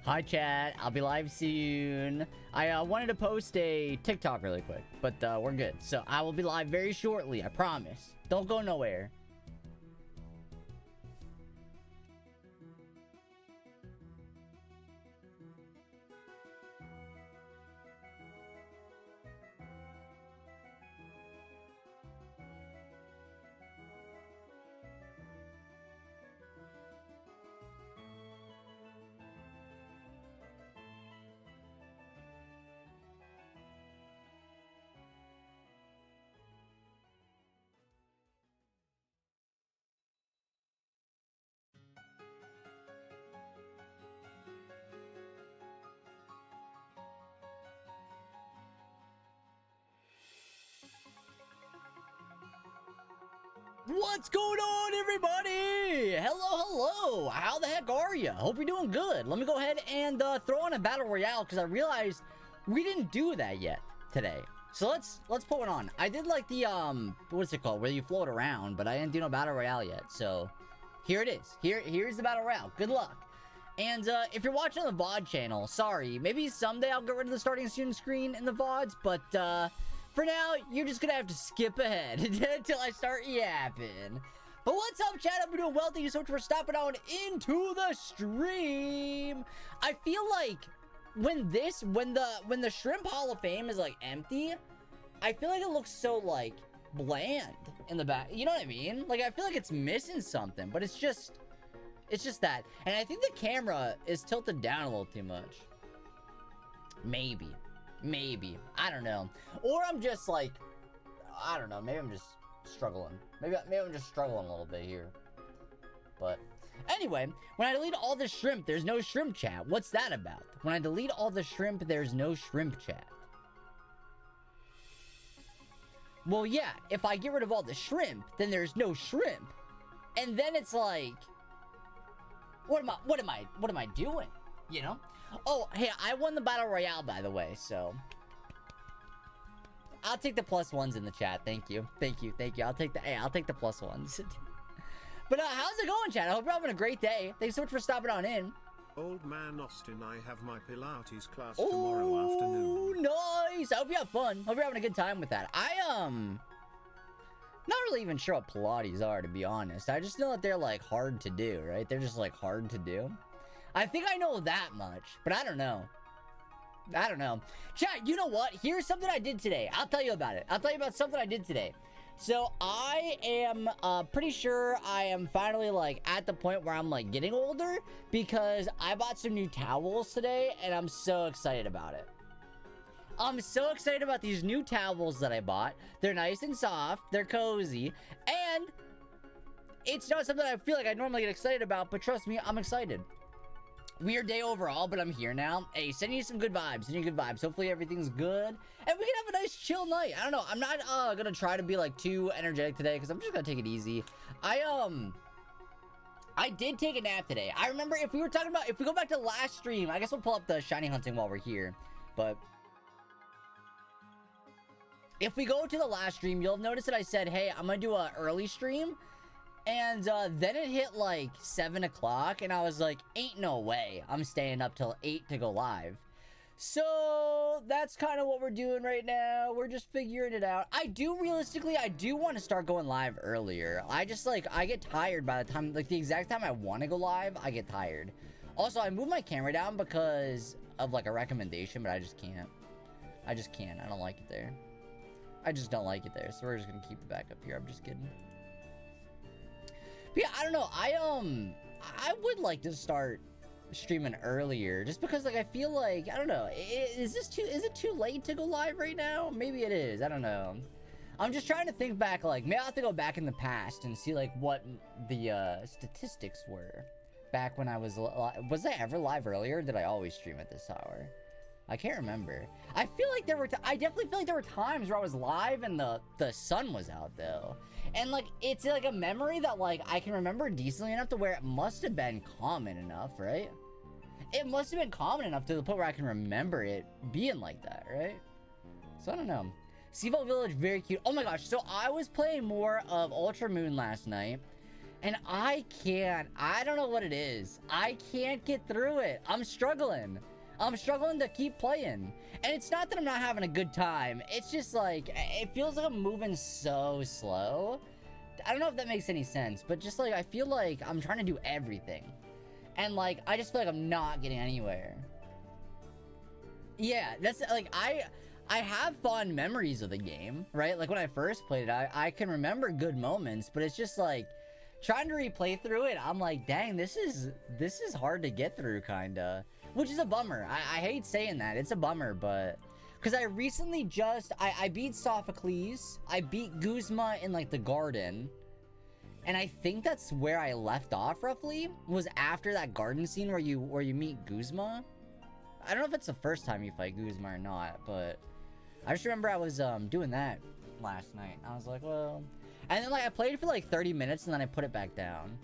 Hi chat, I'll be live soon. I wanted to post a TikTok really quick, but we're good. So I will be live very shortly, I promise. Don't go nowhere. What's going on, everybody? Hello. How the heck are you? Hope you're doing good. Let me go ahead and throw on a battle royale because I realized we didn't do that yet today. So let's put one on. I did like the what's it called, where you float around, but I didn't do no battle royale yet. So here it is. Here's the battle royale. Good luck. And if you're watching on the VOD channel, sorry, maybe someday I'll get rid of the starting student screen in the VODs, but for now, you're just gonna have to skip ahead until I start yapping. But what's up, chat? I've been doing well. Thank you so much for stopping on into the stream. I feel like when the Shrimp Hall of Fame is like empty, I feel like it looks so like bland in the back. You know what I mean? Like I feel like it's missing something, but it's just that. And I think the camera is tilted down a little too much. Maybe. I don't know. Or I'm just like, I don't know. Maybe I'm just struggling. Maybe I'm just struggling a little bit here. But anyway, when I delete all the shrimp, there's no shrimp chat. What's that about? When I delete all the shrimp, there's no shrimp chat. Well, yeah, if I get rid of all the shrimp, then there's no shrimp. And then it's like, what am I doing? You know? Oh, hey, I won the battle royale, by the way, so I'll take the +1s in the chat. Thank you. I'll take the +1s. But how's it going, chat? I hope you're having a great day. Thanks so much for stopping on in. Old man Austin, I have my Pilates class tomorrow afternoon. Nice. I hope you have fun. Hope you're having a good time with that. Not really even sure what Pilates are, to be honest. I just know that they're like hard to do, right? They're just like hard to do. I think I know that much, but I don't know. Chat, you know what? Here's something I did today. I'll tell you about it. I'll tell you about something I did today. So I am pretty sure I am finally like at the point where I'm like getting older because I bought some new towels today and I'm so excited about it. I'm so excited about these new towels that I bought. They're nice and soft. They're cozy. And it's not something I feel like I normally get excited about, but trust me, I'm excited. Weird day overall, but I'm here now. Hey, sending you some good vibes. Hopefully everything's good. And we can have a nice chill night. I don't know. I'm not gonna try to be like too energetic today because I'm just gonna take it easy. I did take a nap today. I remember if we go back to last stream, I guess we'll pull up the shiny hunting while we're here. But if we go to the last stream, you'll notice that I said, hey, I'm gonna do an early stream. And then it hit like 7 o'clock and I was like, ain't no way I'm staying up till 8 to go live. So that's kind of what we're doing right now. We're just figuring it out. I do want to start going live earlier. I get tired by the time, like the exact time I want to go live, I get tired. Also, I moved my camera down because of like a recommendation, but I just can't. I don't like it there. I just don't like it there. So we're just going to keep it back up here. I'm just kidding. But yeah, I don't know. I would like to start streaming earlier, just because like I feel like I don't know. Is it too late to go live right now? Maybe it is. I don't know. I'm just trying to think back. Like maybe I'll have to go back in the past and see like what the statistics were back when I was I ever live earlier? Or did I always stream at this hour? I can't remember. I feel like I definitely feel like there were times where I was live and the sun was out though. And like it's like a memory that like I can remember decently enough to where it must have been common enough, right? It must have been common enough to the point where I can remember it being like that, right? So I don't know. Seaville Village, very cute. Oh my gosh, so I was playing more of Ultra Moon last night. And I don't know what it is. I can't get through it. I'm struggling to keep playing. And it's not that I'm not having a good time. It's just like, it feels like I'm moving so slow. I don't know if that makes any sense, but just like, I feel like I'm trying to do everything. And like, I just feel like I'm not getting anywhere. Yeah, that's like, I have fond memories of the game, right? Like when I first played it, I can remember good moments, but it's just like, trying to replay through it, I'm like, dang, this is hard to get through, kinda. Which is a bummer. I hate saying that. It's a bummer, but... Because I recently I beat Sophocles. I beat Guzma in, like, the garden. And I think that's where I left off, roughly. Was after that garden scene where you meet Guzma. I don't know if it's the first time you fight Guzma or not, but... I just remember I was, doing that last night. I was like, well... And then, like, I played for, like, 30 minutes, and then I put it back down.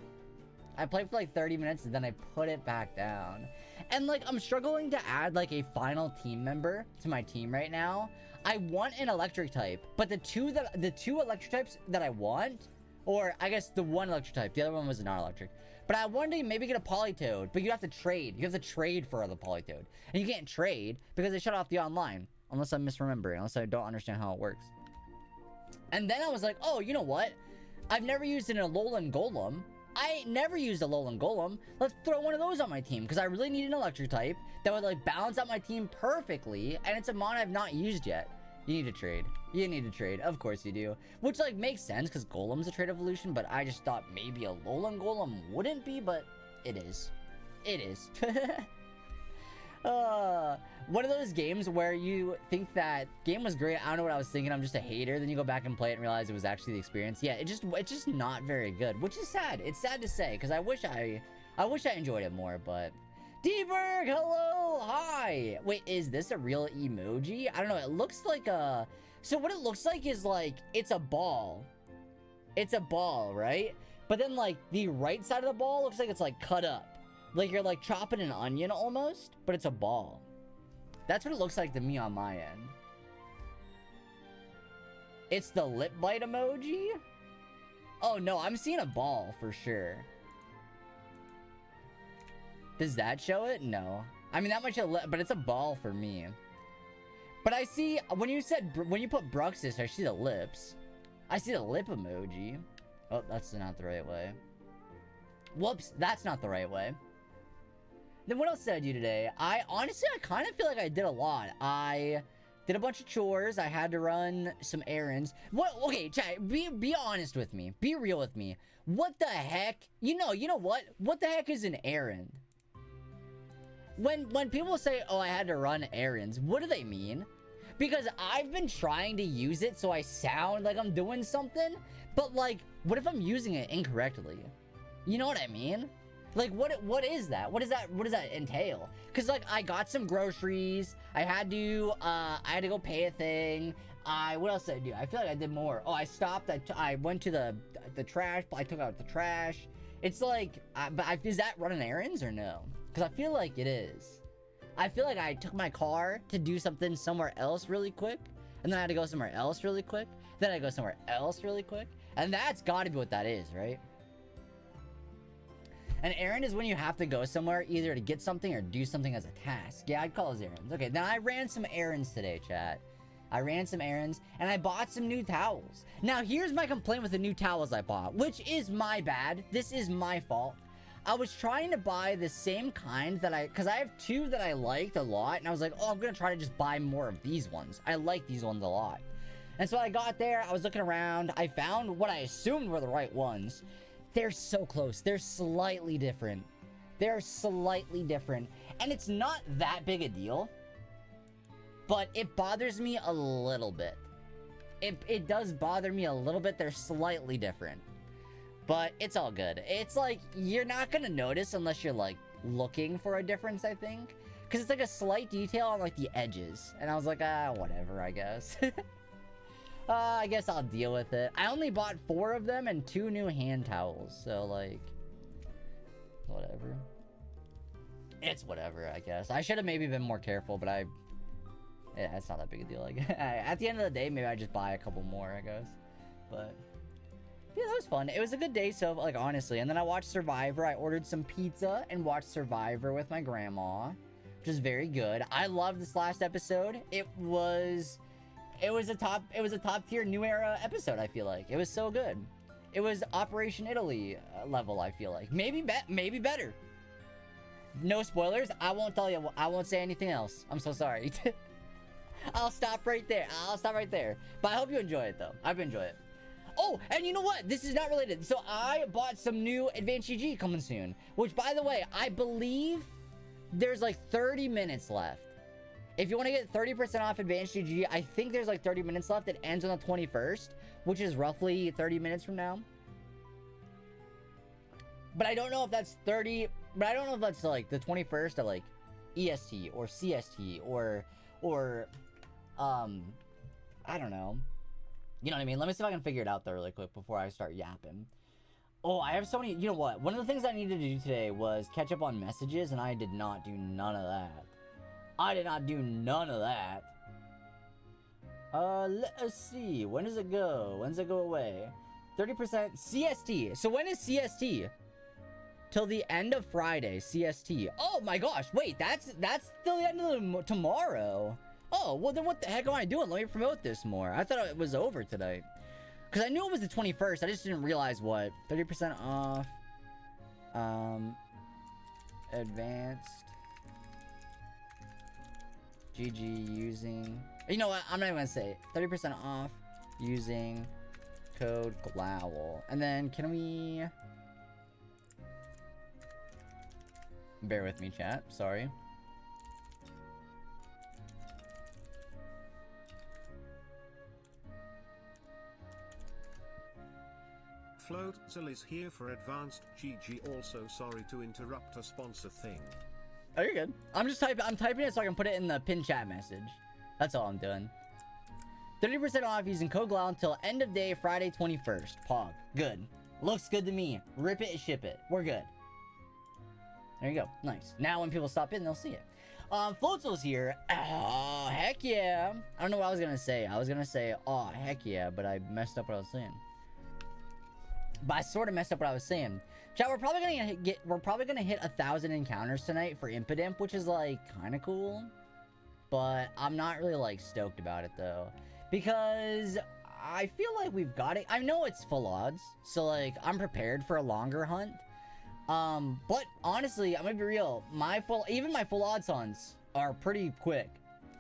I played for, like, 30 minutes, and then I put it back down. And, like, I'm struggling to add, like, a final team member to my team right now. I want an electric type, but the two electric types that I want, or, I guess, the one electric type, the other one was not electric. But I wanted to maybe get a Politoed, but you have to trade. You have to trade for the Politoed. And you can't trade, because they shut off the online. Unless I'm misremembering, unless I don't understand how it works. And then I was like, oh, you know what? I've never used an Alolan Golem. I never used a Alolan Golem. Let's throw one of those on my team, because I really need an electric type that would, like, balance out my team perfectly, and it's a mon I've not used yet. You need to trade. You need to trade. Of course you do. Which, like, makes sense, because Golem's a trade evolution, but I just thought maybe a Alolan Golem wouldn't be, but it is. It is. One of those games where you think that game was great, I don't know what I was thinking, I'm just a hater, then you go back and play it and realize it was actually the experience. Yeah, it's just not very good, which is sad. It's sad to say, because I wish I enjoyed it more, but... D-Berg, hello, hi! Wait, is this a real emoji? I don't know, it looks like a... So what it looks like is, like, it's a ball. It's a ball, right? But then, like, the right side of the ball looks like it's, like, cut up. Like you're, like, chopping an onion almost, but it's a ball. That's what it looks like to me on my end. It's the lip bite emoji? Oh, no, I'm seeing a ball for sure. Does that show it? No. I mean, that might show lip, but it's a ball for me. But I see, when you put Bruxus, I see the lips. I see the lip emoji. Oh, that's not the right way. Whoops, that's not the right way. Then what else did I do today? Honestly, I kind of feel like I did a lot. I did a bunch of chores. I had to run some errands. What? Okay, chat, be honest with me. Be real with me. What the heck? You know what? What the heck is an errand? When people say, oh, I had to run errands, what do they mean? Because I've been trying to use it so I sound like I'm doing something, but like, what if I'm using it incorrectly? You know what I mean? Like, what is that? What does that entail? Because, like, I got some groceries. I had to go pay a thing. What else did I do? I feel like I did more. Oh, I stopped. I went to the trash. I took out the trash. It's like, is that running errands or no? Because I feel like it is. I feel like I took my car to do something somewhere else really quick. And then I had to go somewhere else really quick. Then I go somewhere else really quick. And that's got to be what that is, right? An errand is when you have to go somewhere either to get something or do something as a task. Yeah, I'd call those errands. Okay, then I ran some errands today, chat. I ran some errands, and I bought some new towels. Now, here's my complaint with the new towels I bought, which is my bad. This is my fault. I was trying to buy the same kind because I have two that I liked a lot, and I was like, oh, I'm going to try to just buy more of these ones. I like these ones a lot. And so I got there, I was looking around, I found what I assumed were the right ones. They're so close. They're slightly different. They're slightly different. And it's not that big a deal. But it bothers me a little bit. It does bother me a little bit. They're slightly different. But it's all good. It's like, you're not going to notice unless you're, like, looking for a difference, I think. Because it's like a slight detail on, like, the edges. And I was like, whatever, I guess. I guess I'll deal with it. I only bought 4 of them and 2 new hand towels. So, like, whatever. It's whatever, I guess. I should have maybe been more careful, but yeah, it's not that big a deal. Like, at the end of the day, maybe I just buy a couple more, I guess. But, yeah, that was fun. It was a good day, so, like, honestly. And then I watched Survivor. I ordered some pizza and watched Survivor with my grandma, which is very good. I loved this last episode. It was a top tier New Era episode, I feel like. It was so good. It was Operation Italy level, I feel like. Maybe better. No spoilers. I won't tell you. I won't say anything else. I'm so sorry. I'll stop right there. But I hope you enjoy it, though. I've enjoyed it. Oh, and you know what? This is not related. So I bought some new Advanced GG coming soon. Which, by the way, I believe there's like 30 minutes left. If you want to get 30% off Advanced GG, I think there's like 30 minutes left. It ends on the 21st, which is roughly 30 minutes from now. But I don't know if that's 30... But I don't know if that's like the 21st of like EST or CST or I don't know. You know what I mean? Let me see if I can figure it out though really quick before I start yapping. Oh, I have so many... You know what? One of the things I needed to do today was catch up on messages, and I did not do none of that. Let us see. When does it go? When does it go away? 30% CST. So when is CST? Till the end of Friday, CST. Oh my gosh, wait, that's till the end of tomorrow. Oh, well then what the heck am I doing? Let me promote this more. I thought it was over tonight. Because I knew it was the 21st, I just didn't realize what. 30% off. Advanced. GG using... You know what, I'm not even gonna say it. 30% off using code GLOWL. And then, can we... Bear with me, chat. Sorry. Floatzel is here for Advanced GG. Also, sorry to interrupt a sponsor thing. Oh, you're good. I'm typing it so I can put it in the pin chat message. That's all I'm doing. 30% off using code GLOWL until end of day, Friday 21st. Pog. Good. Looks good to me. Rip it, ship it. We're good. There you go. Nice. Now when people stop in, they'll see it. Floatzel's here. Oh, heck yeah. I don't know what I was going to say. I was going to say, oh, heck yeah, but I messed up what I was saying. But I sort of messed up what I was saying. Chat, we're probably going to hit 1,000 encounters tonight for Impidimp, which is, like, kind of cool. But I'm not really, like, stoked about it, though. Because I feel like we've got it. I know it's full odds, so, like, I'm prepared for a longer hunt. But honestly, I'm gonna be real. Even my full odds hunts are pretty quick.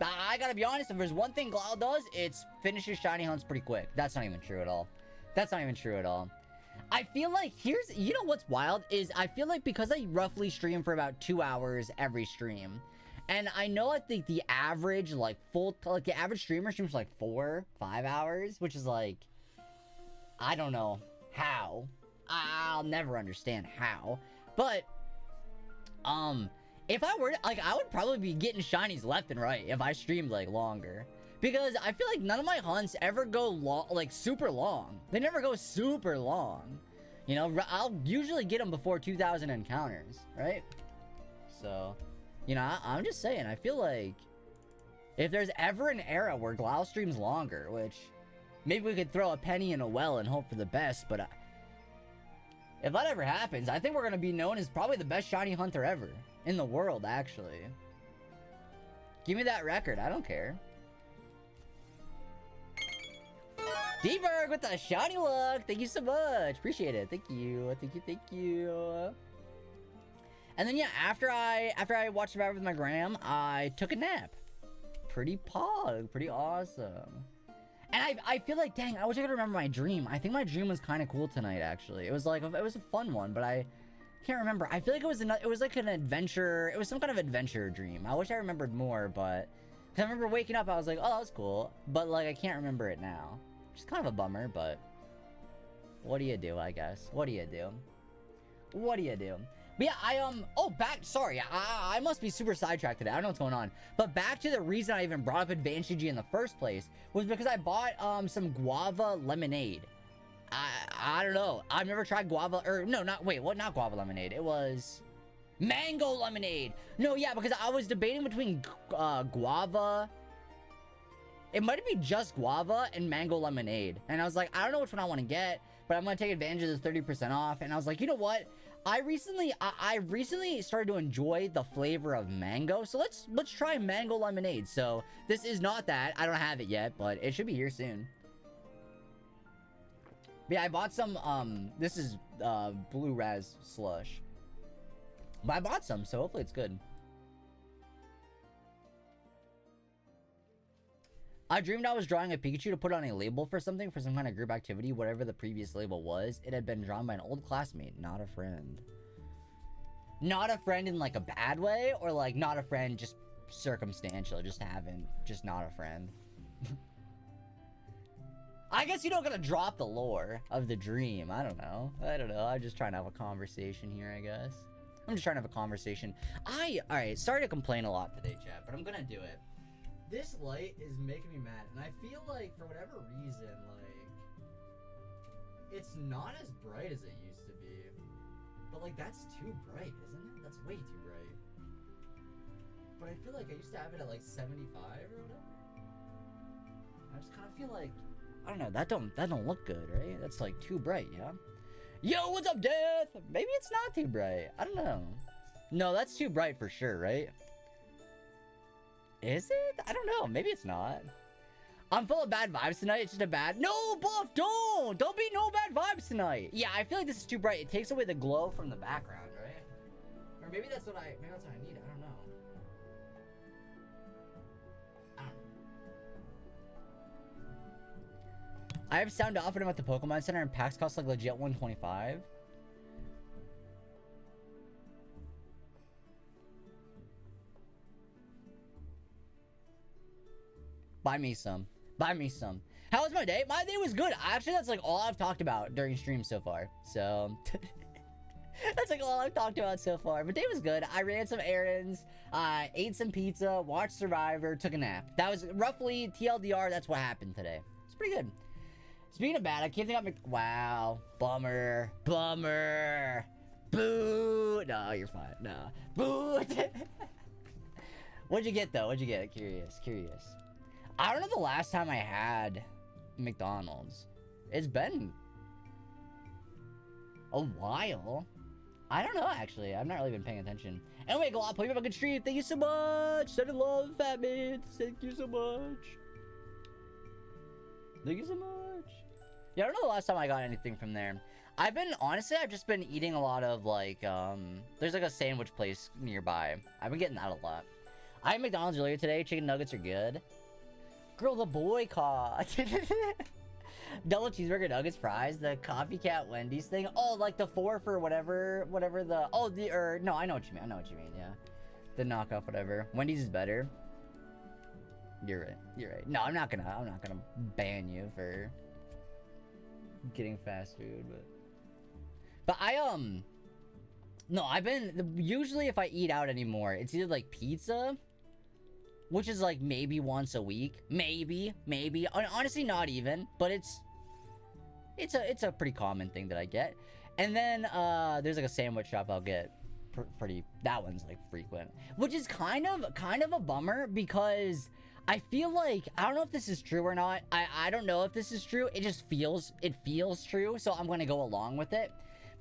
I gotta be honest, if there's one thing GLOWL does, it's finishes shiny hunts pretty quick. That's not even true at all. I feel like you know what's wild is I feel like because I roughly stream for about 2 hours every stream, and I know I think the average the average streamer streams like 4-5 hours, which is like, I don't know how. I'll never understand how. But, if I were, like, I would probably be getting shinies left and right if I streamed, like, longer. Because I feel like none of my hunts ever go super long. They never go super long. You know, I'll usually get them before 2,000 encounters, right? So, you know, I'm just saying, I feel like if there's ever an era where GLOWL streams longer, which maybe we could throw a penny in a well and hope for the best, but if that ever happens, I think we're going to be known as probably the best shiny hunter ever. In the world, actually. Give me that record. I don't care. D-Berg with the shiny look. Thank you so much. Appreciate it. Thank you. Thank you. And then, yeah, after I watched Survivor with my gram, I took a nap. Pretty pog. Pretty awesome. And I feel like, dang, I wish I could remember my dream. I think my dream was kind of cool tonight, actually. It was like, it was a fun one, but I can't remember. I feel like it was like an adventure. It was some kind of adventure dream. I wish I remembered more, but because I remember waking up, I was like, oh, that was cool. But, like, I can't remember it now. Which is kind of a bummer, but what do you do, I guess? What do you do? But yeah, sorry, I must be super sidetracked today. I don't know what's going on. But back to the reason I even brought up Advanced GG in the first place was because I bought some guava lemonade. I don't know. I've never tried guava, or no, not guava lemonade. It was mango lemonade. No, yeah, because I was debating between guava. It might be just guava and mango lemonade. And I was like, I don't know which one I want to get. but I'm gonna take advantage of this 30% off. And I was like, you know what? I recently started to enjoy the flavor of mango, so let's try mango lemonade. So this is not that. I don't have it yet, but it should be here soon. But yeah, I bought some. This is blue raz slush, but I bought some, so hopefully it's good. I dreamed I was drawing a Pikachu to put on a label for something, for some kind of group activity, whatever the previous label was. It had been drawn by an old classmate, not a friend. Not a friend in like a bad way, or like not a friend just circumstantial, just not a friend. I guess you don't gotta drop the lore of the dream. I don't know. I'm just trying to have a conversation here, I guess. I'm just trying to have a conversation. Alright, sorry to complain a lot today, chat, but I'm gonna do it. This light is making me mad, and I feel like, for whatever reason, like, it's not as bright as it used to be. But, like, that's too bright, isn't it? That's way too bright. But I feel like I used to have it at, like, 75 or whatever. I just kind of feel like, I don't know, that don't look good, right? That's, like, too bright, yeah? Yo, what's up, Death? Maybe it's not too bright. I don't know. No, that's too bright for sure, right? Is it? I don't know. Maybe it's not. I'm full of bad vibes tonight. It's just a bad... No, Buff, don't! Don't be no bad vibes tonight. Yeah, I feel like this is too bright. It takes away the glow from the background, right? Or maybe that's what I need. I don't know. I have sound off when I'm at the Pokemon Center and packs cost like legit $125. Buy me some. Buy me some. How was my day? My day was good. Actually, that's like all I've talked about during stream so far. So, that's like all I've talked about so far. But day was good. I ran some errands, ate some pizza, watched Survivor, took a nap. That was roughly TLDR. That's what happened today. It's pretty good. Speaking of bad, I can't think of wow. Bummer. Bummer. Boo. No, you're fine. No. Boo. What'd you get, though? What'd you get? Curious. I don't know the last time I had McDonald's. It's been a while. I don't know, actually. I've not really been paying attention. Anyway, Glop, hope you have a good stream. Thank you so much. Sending love, Fat Man. Thank you so much. Thank you so much. Yeah, I don't know the last time I got anything from there. I've just been eating a lot of, like, there's, like, a sandwich place nearby. I've been getting that a lot. I had McDonald's earlier today. Chicken nuggets are good. Girl, the boycott. Double cheeseburger, nuggets, fries, the copycat Wendy's thing. Oh, like the 4 for whatever the... Oh, no, I know what you mean, yeah. The knockoff, whatever. Wendy's is better. You're right. No, I'm not gonna ban you for getting fast food, but no, usually if I eat out anymore, it's either like pizza, which is like maybe once a week, maybe, honestly not even, but it's a pretty common thing that I get. And then there's like a sandwich shop I'll get pretty, that one's like frequent, which is kind of a bummer, because I feel like, I don't know if this is true or not. I don't know if this is true. It feels true, so I'm gonna go along with it.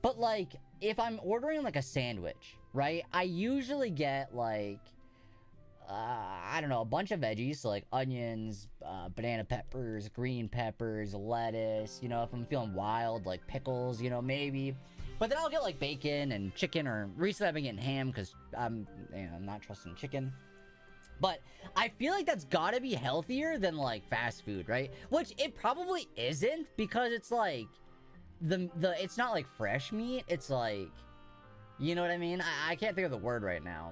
But like, if I'm ordering like a sandwich, right, I usually get like I don't know, a bunch of veggies, so like onions, banana peppers, green peppers, lettuce, you know, if I'm feeling wild, like pickles, you know, maybe. But then I'll get like bacon and chicken, or recently I've been getting ham because I'm not trusting chicken. But I feel like that's gotta be healthier than like fast food, right? Which it probably isn't, because it's like it's not like fresh meat, it's like, you know what I mean? I can't think of the word right now.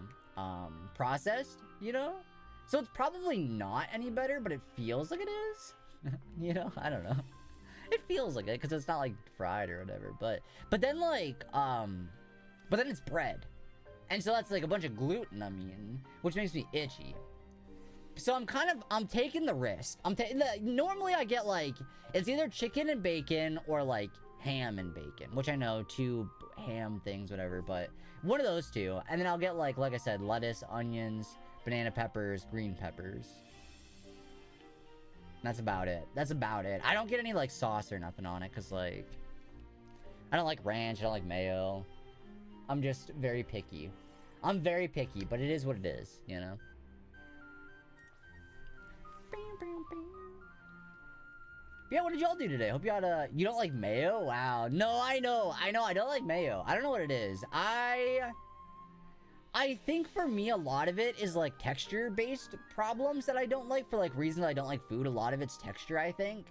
Processed, you know? So it's probably not any better, but it feels like it is. You know? I don't know. It feels like it, because it's not like fried or whatever, but then like, but then it's bread. And so that's like a bunch of gluten I'm eating, which makes me itchy. So I'm taking the risk. Normally I get like, it's either chicken and bacon or like ham and bacon, which I know, 2 ham things, whatever, but one of those 2. And then I'll get like I said, lettuce, onions, banana peppers, green peppers. That's about it. I don't get any like sauce or nothing on it, because like, I don't like ranch. I don't like mayo. I'm just very picky. I'm very picky, but it is what it is, you know? Yeah, what did y'all do today? Hope you had a... You don't like mayo? Wow. No, I know. I don't like mayo. I don't know what it is. I think for me, a lot of it is like texture-based problems that I don't like for like reasons I don't like food. A lot of it's texture, I think.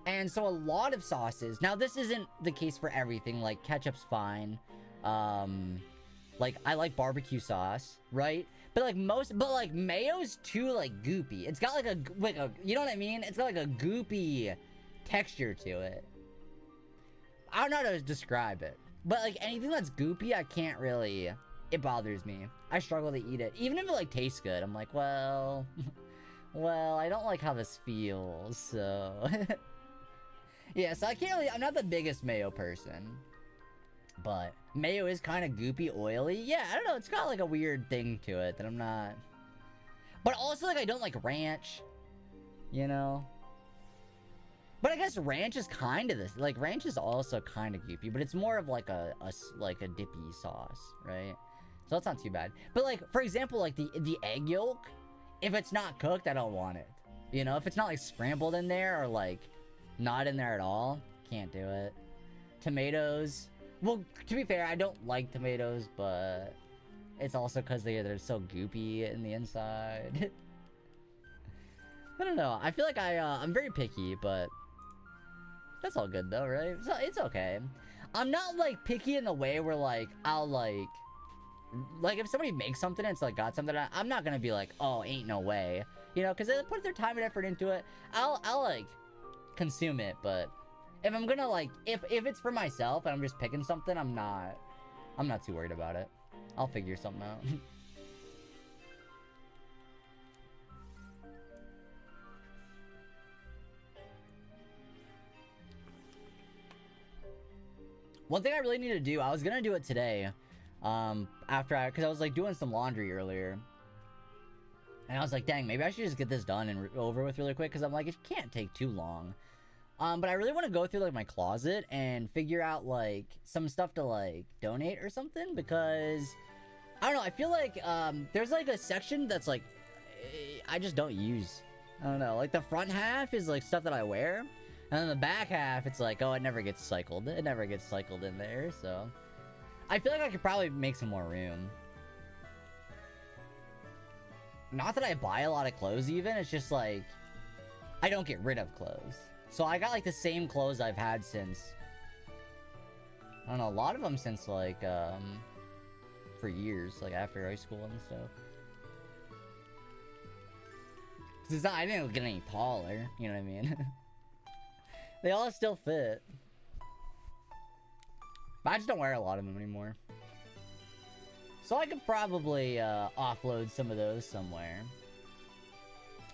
And so a lot of sauces... Now, this isn't the case for everything. Like, ketchup's fine. Like, I like barbecue sauce, right? But like like mayo's too like goopy. It's got like a, you know what I mean? It's got like a goopy texture to it. I don't know how to describe it. But like anything that's goopy, I can't really, it bothers me. I struggle to eat it. Even if it like tastes good, I'm like, well, I don't like how this feels, so. Yeah, so I can't really, I'm not the biggest mayo person. But mayo is kind of goopy, oily. Yeah, I don't know. It's got like a weird thing to it that I'm not. But also, like, I don't like ranch. You know? But I guess ranch is kind of this. Like, ranch is also kind of goopy, but it's more of like a dippy sauce, right? So that's not too bad. But like, for example, like the egg yolk, if it's not cooked, I don't want it. You know, if it's not like scrambled in there or like not in there at all, can't do it. Tomatoes. Well, to be fair, I don't like tomatoes, but it's also because they're so goopy in the inside. I don't know. I feel like I'm very picky, but that's all good though, right? So it's okay. I'm not like picky in the way where like I'll like if somebody makes something and it's like got something, I'm not gonna be like, oh, ain't no way, you know, because they put their time and effort into it. I'll like consume it, but. If I'm gonna like, if it's for myself and I'm just picking something, I'm not too worried about it. I'll figure something out. One thing I really need to do, I was gonna do it today, because I was like doing some laundry earlier. And I was like, dang, maybe I should just get this done and over with really quick, because I'm like, it can't take too long. But I really want to go through like my closet and figure out like some stuff to like donate or something, because I don't know, I feel like there's like a section that's like I just don't use. I don't know, like the front half is like stuff that I wear, and then the back half it's like, oh, it never gets cycled. It never gets cycled in there, so I feel like I could probably make some more room. Not that I buy a lot of clothes even, it's just like I don't get rid of clothes. So I got like the same clothes I've had since, I don't know, a lot of them since like, for years, like after high school and stuff. 'Cause it's not, I didn't get any taller, you know what I mean? They all still fit. But I just don't wear a lot of them anymore. So I could probably, offload some of those somewhere.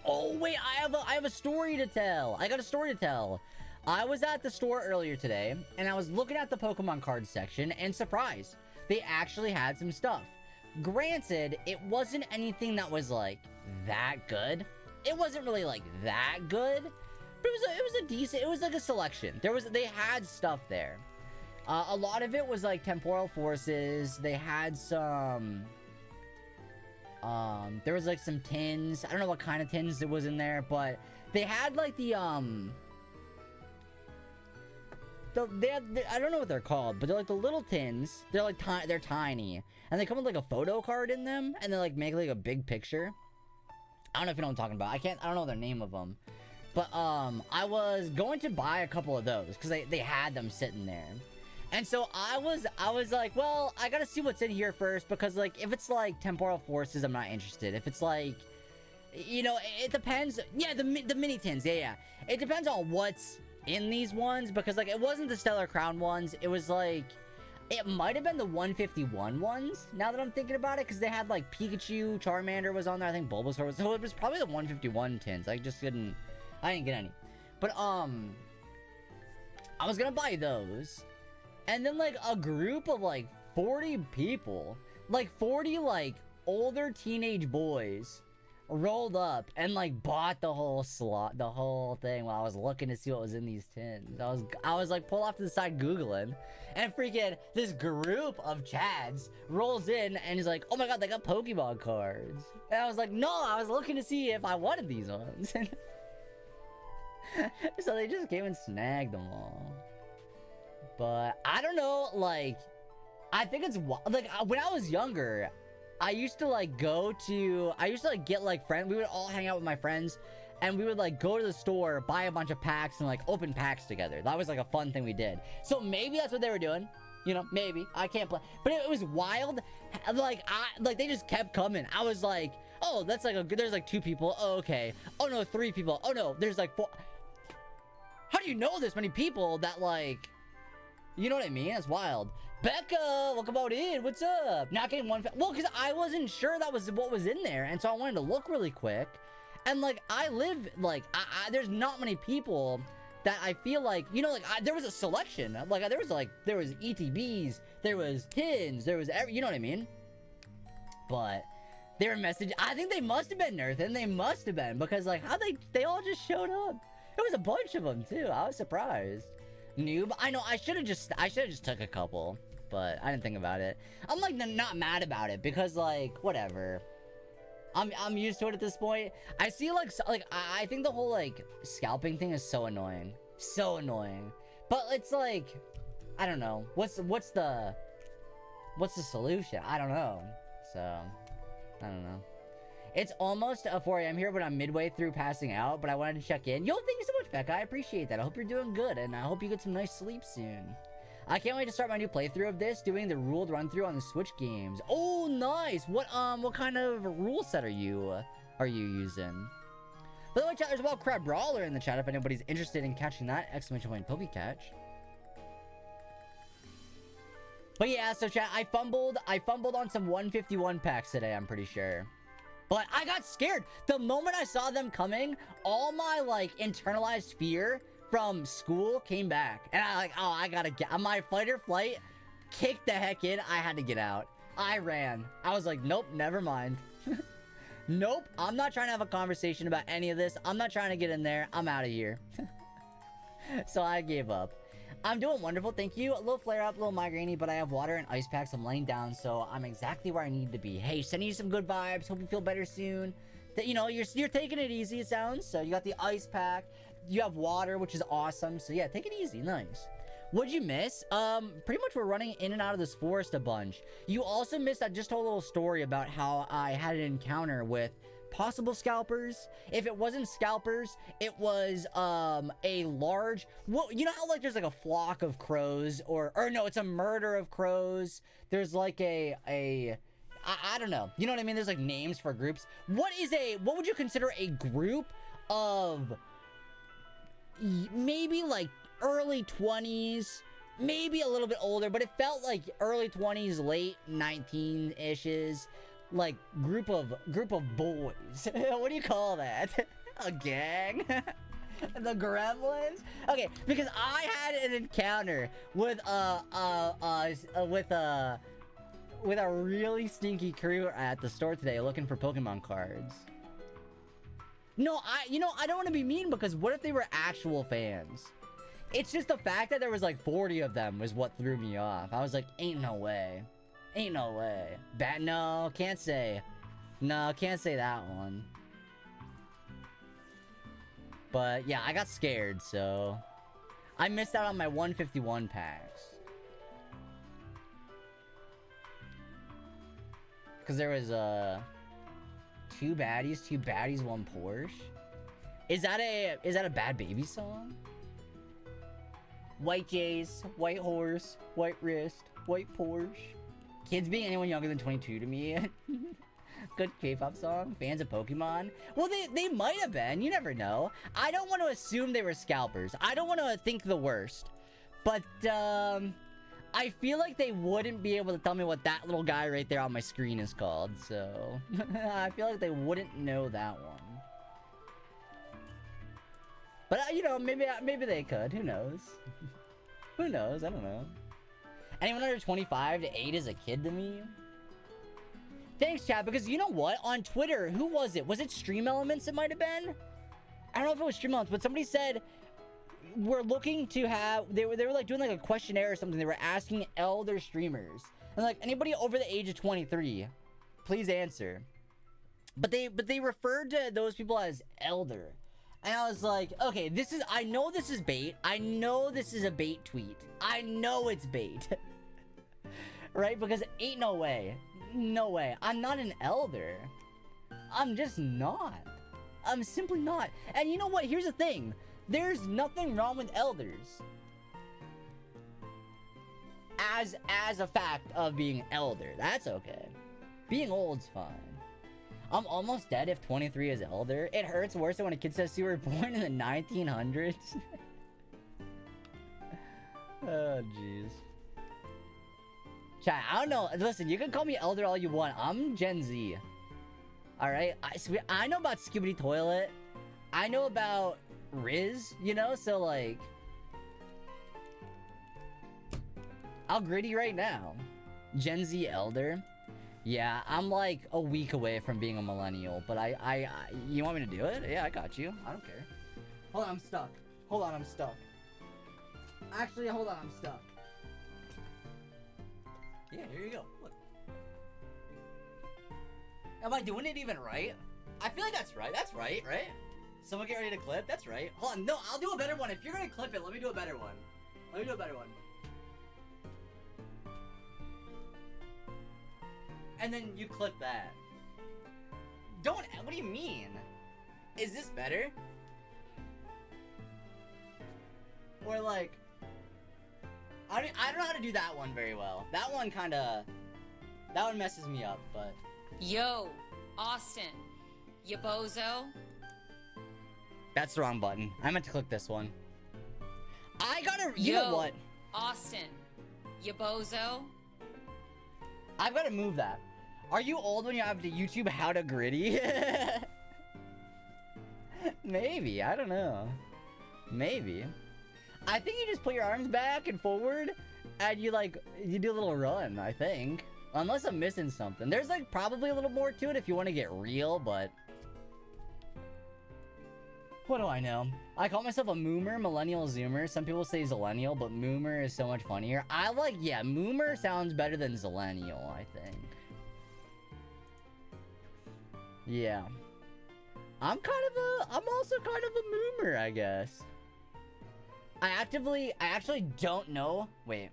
Oh, wait, I have a story to tell. I got a story to tell. I was at the store earlier today, and I was looking at the Pokemon card section, and surprise, they actually had some stuff. Granted, it wasn't anything that was, like, that good. It wasn't really, like, that good. But it was a decent, it was like a selection. They had stuff there. A lot of it was, like, Temporal Forces. They had some... there was like some tins. I don't know what kind of tins it was in there, but they had like I don't know what they're called, but they're like the little tins. They're like they're tiny, and they come with like a photo card in them, and they like make like a big picture. I don't know if you know what I'm talking about. I don't know the name of them, but I was going to buy a couple of those because they had them sitting there. And so I was like, well, I gotta see what's in here first, because like if it's like Temporal Forces, I'm not interested. If it's like, you know, it depends. Yeah, the mini tins, yeah. It depends on what's in these ones, because like it wasn't the Stellar Crown ones. It was like, it might have been the 151 ones, now that I'm thinking about it, because they had like Pikachu, Charmander was on there, I think Bulbasaur was, so it was probably the 151 tins. I didn't get any. But I was gonna buy those. And then, like, a group of, like, 40 people, like, 40, like, older teenage boys rolled up and like bought the whole thing while I was looking to see what was in these tins. I was like pull off to the side Googling, and freaking this group of Chads rolls in and is like, oh my god, they got Pokemon cards. And I was like, no, I was looking to see if I wanted these ones. So they just came and snagged them all. But I don't know, like, I think it's like when I was younger, I used to like get like friends. We would all hang out with my friends, and we would like go to the store, buy a bunch of packs, and like open packs together. That was like a fun thing we did. So maybe that's what they were doing. You know, maybe. I can't play, but it was wild. Like they just kept coming. I was like, oh, that's like there's like 2 people. Oh, okay. Oh no, 3 people. Oh no, there's like 4. How do you know this many people that like, you know what I mean? That's wild. Becca, welcome on in. What's up? Not getting one. Well, because I wasn't sure that was what was in there, and so I wanted to look really quick. And like, I live like, there's not many people that I feel like, you know, like there was a selection. Like there was ETBs, there was tins, there was you know what I mean? But they were messaging. I think they must have been Nerthin. They must have been, because like how they all just showed up. It was a bunch of them too. I was surprised. Noob. I know. I should have just took a couple, but I didn't think about it. I'm like not mad about it because like whatever. I'm used to it at this point. I see like I think the whole like scalping thing is so annoying, so annoying. But it's like, I don't know. What's the solution? I don't know. So I don't know. It's almost 4 a.m. here, but I'm midway through passing out, but I wanted to check in. Yo, thank you so much, Becca. I appreciate that. I hope you're doing good, and I hope you get some nice sleep soon. I can't wait to start my new playthrough of this, doing the ruled run-through on the Switch games. Oh, nice! What kind of rule set are you using? By the way, chat, there's a Wild Crab Brawler in the chat if anybody's interested in catching that! Exclamation point Pokecatch. But yeah, so chat, I fumbled on some 151 packs today, I'm pretty sure. But I got scared. The moment I saw them coming, all my, like, internalized fear from school came back. And I, like, oh, I gotta get... My fight or flight kicked the heck in. I had to get out. I ran. I was like, nope, never mind. Nope, I'm not trying to have a conversation about any of this. I'm not trying to get in there. I'm out of here. So I gave up. I'm doing wonderful, thank you. A little flare up, a little migraine-y, but I have water and ice packs. I'm laying down, so I'm exactly where I need to be. Hey, sending you some good vibes. Hope you feel better soon. That, you know, you're taking it easy, it sounds. So you got the ice pack. You have water, which is awesome. So yeah, take it easy. Nice. What'd you miss? Pretty much we're running in and out of this forest a bunch. You also missed, I just told a little story about how I had an encounter with possible scalpers. If it wasn't scalpers, it was a large, well, you know how like there's like a flock of crows, or no, it's a murder of crows. There's like I don't know, you know what I mean? There's like names for groups. What would you consider a group of maybe like early 20s, maybe a little bit older, but it felt like early 20s, late 19-ishes, like group of boys. What do you call that? A gang? The Gremlins? Okay, because I had an encounter with a really stinky crew at the store today looking for Pokemon cards. No, I don't want to be mean, because what if they were actual fans? It's just the fact that there was like 40 of them was what threw me off. I was like, ain't no way. Ain't no way. No, can't say. No, can't say that one. But yeah, I got scared, so I missed out on my 151 packs. Because there was two baddies, one Porsche. Is that a Bad Baby song? White Jays, white horse, white wrist, white Porsche. Kids being anyone younger than 22 to me. Good K-pop song. Fans of Pokemon. Well, they might have been. You never know. I don't want to assume they were scalpers. I don't want to think the worst. But, I feel like they wouldn't be able to tell me what that little guy right there on my screen is called. So, I feel like they wouldn't know that one. But, you know, maybe they could. Who knows? Who knows? I don't know. Anyone under 25 to 8 is a kid to me. Thanks, chat, because you know what? On Twitter, who was it? Was it Stream Elements it might have been? I don't know if it was Stream Elements, but somebody said we're looking to have... They were like doing like a questionnaire or something. They were asking elder streamers. And like, anybody over the age of 23, please answer. But they referred to those people as elder. And I was like, okay, this is... I know this is bait. I know this is a bait tweet. I know it's bait. Right? Because ain't no way. No way. I'm not an elder. I'm just not. I'm simply not. And you know what? Here's the thing. There's nothing wrong with elders. As a fact of being elder. That's okay. Being old's fine. I'm almost dead if 23 is elder. It hurts worse than when a kid says you were born in the 1900s. Oh, jeez. Chat, I don't know. Listen, you can call me elder all you want. I'm Gen Z. Alright? I know about Skibidi Toilet. I know about Riz, you know? So, like... I'll gritty right now. Gen Z elder. Yeah, I'm like a week away from being a millennial, but you want me to do it? Yeah, I got you. I don't care. Hold on, I'm stuck. Hold on, I'm stuck. Actually, hold on, I'm stuck. Yeah, here you go. Look. Am I doing it even right? I feel like that's right. That's right, right? Someone get ready to clip? That's right. Hold on, no, I'll do a better one. If you're gonna clip it, let me do a better one. Let me do a better one. And then you clip that. Don't, what do you mean? Is this better? Or like, I don't know how to do that one very well. That one messes me up, but. Yo, Austin, you bozo. That's the wrong button. I meant to click this one. I gotta, you know what? Austin, you bozo. I've gotta move that. Are you old when you have to YouTube how to gritty? Maybe, I don't know. Maybe. I think you just put your arms back and forward and you do a little run, I think. Unless I'm missing something. There's like probably a little more to it if you want to get real, but... What do I know? I call myself a moomer, millennial zoomer. Some people say zillennial, but moomer is so much funnier. Yeah, moomer sounds better than zillennial, I think. Yeah. I'm also kind of a moomer, I guess. I actually don't know. Wait.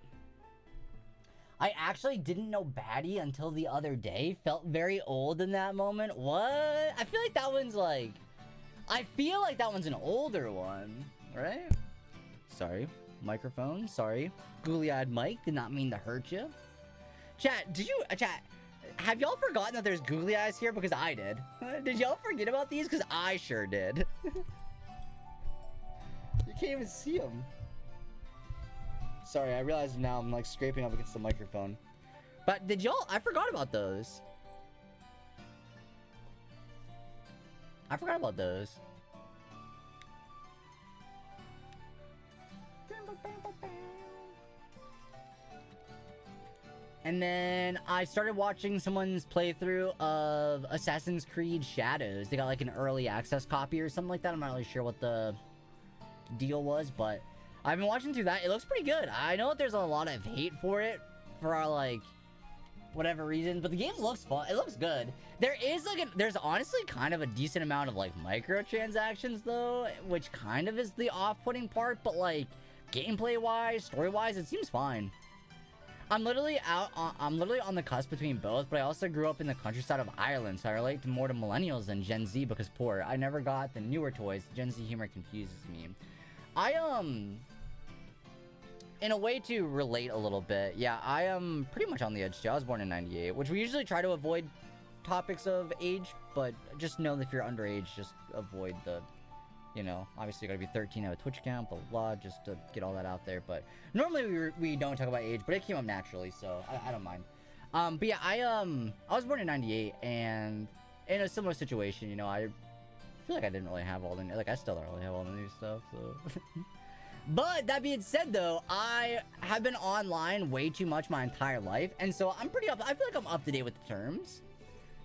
I actually didn't know baddie until the other day. Felt very old in that moment. What? I feel like that one's like... I feel like that one's an older one, right? Sorry. Microphone. Sorry. Googly-eyed mic. Did not mean to hurt you. Chat, chat, have y'all forgotten that there's googly eyes here? Because I did. Did y'all forget about these? Because I sure did. You can't even see them. Sorry, I realize now I'm like scraping up against the microphone. But did y'all... I forgot about those. I forgot about those. And then I started watching someone's playthrough of Assassin's Creed Shadows. They got like an early access copy or something like that. I'm not really sure what the deal was, but I've been watching through that. It looks pretty good. I know that there's a lot of hate for it, for our like whatever reason, but the game looks fun. It looks good. There is like there's honestly kind of a decent amount of like microtransactions though, which kind of is the off-putting part, but like gameplay wise, story wise, it seems fine. I'm literally on the cusp between both, but I also grew up in the countryside of Ireland, so I relate more to millennials than Gen Z because poor. I never got the newer toys. Gen Z humor confuses me. In a way to relate a little bit, yeah, I am pretty much on the edge too. I was born in 98, which we usually try to avoid topics of age, but just know that if you're underage, just avoid the, you know, obviously you gotta be 13, have a Twitch account, blah, blah, blah, just to get all that out there. But normally we don't talk about age, but it came up naturally, so I don't mind. But yeah, I was born in 98, and in a similar situation, you know, I feel like I didn't really have all the, like, I still don't really have all the new stuff, so... But that being said though, I have been online way too much my entire life, and so I'm pretty up. I feel like I'm up to date with the terms.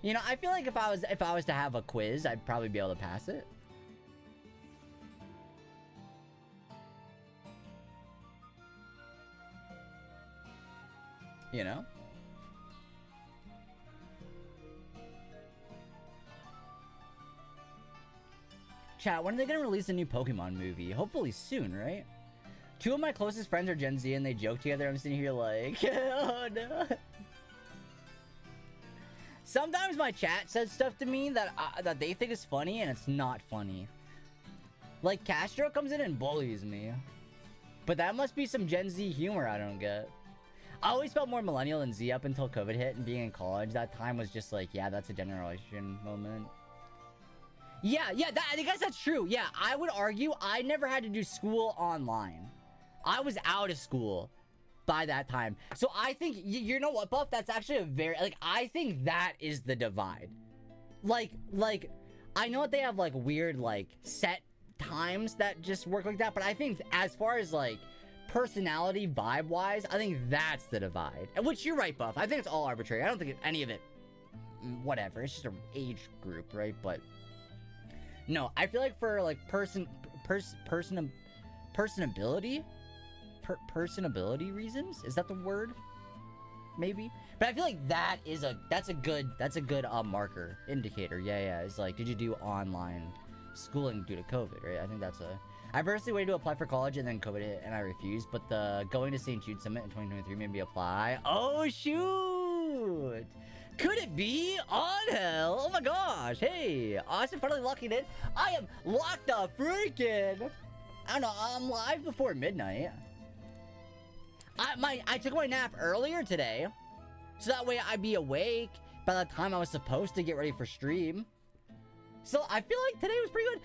You know, I feel like if I was to have a quiz, I'd probably be able to pass it. You know? Chat, when are they gonna release a new Pokemon movie? Hopefully soon, right? Two of my closest friends are Gen Z and they joke together. I'm sitting here like, oh no. Sometimes my chat says stuff to me that that they think is funny and it's not funny. Like Castro comes in and bullies me. But that must be some Gen Z humor I don't get. I always felt more millennial than Z up until COVID hit, and being in college, that time was just like, yeah, that's a generation moment. Yeah, I guess that's true. Yeah, I would argue I never had to do school online. I was out of school by that time. So I think, you know what, Buff? That's actually a very, like, I think that is the divide. Like, I know that they have, like, weird, like, set times that just work like that, but I think as far as, like, personality vibe-wise, I think that's the divide. And which, you're right, Buff. I think it's all arbitrary. I don't think any of it, whatever. It's just an age group, right? But no, I feel like for, like, personability reasons, is that the word? Maybe. But I feel like that's a good marker, indicator. Yeah, it's like, did you do online schooling due to COVID, right? I think that's I personally waited to apply for college and then COVID hit and I refused, but the going to St. Jude Summit in 2023 made me apply. Oh shoot! Could it be on hell? Oh my gosh! Hey, Austin finally locking in. I am locked the freaking. I don't know. I'm live before midnight. I took my nap earlier today, so that way I'd be awake by the time I was supposed to get ready for stream. So I feel like today was pretty good.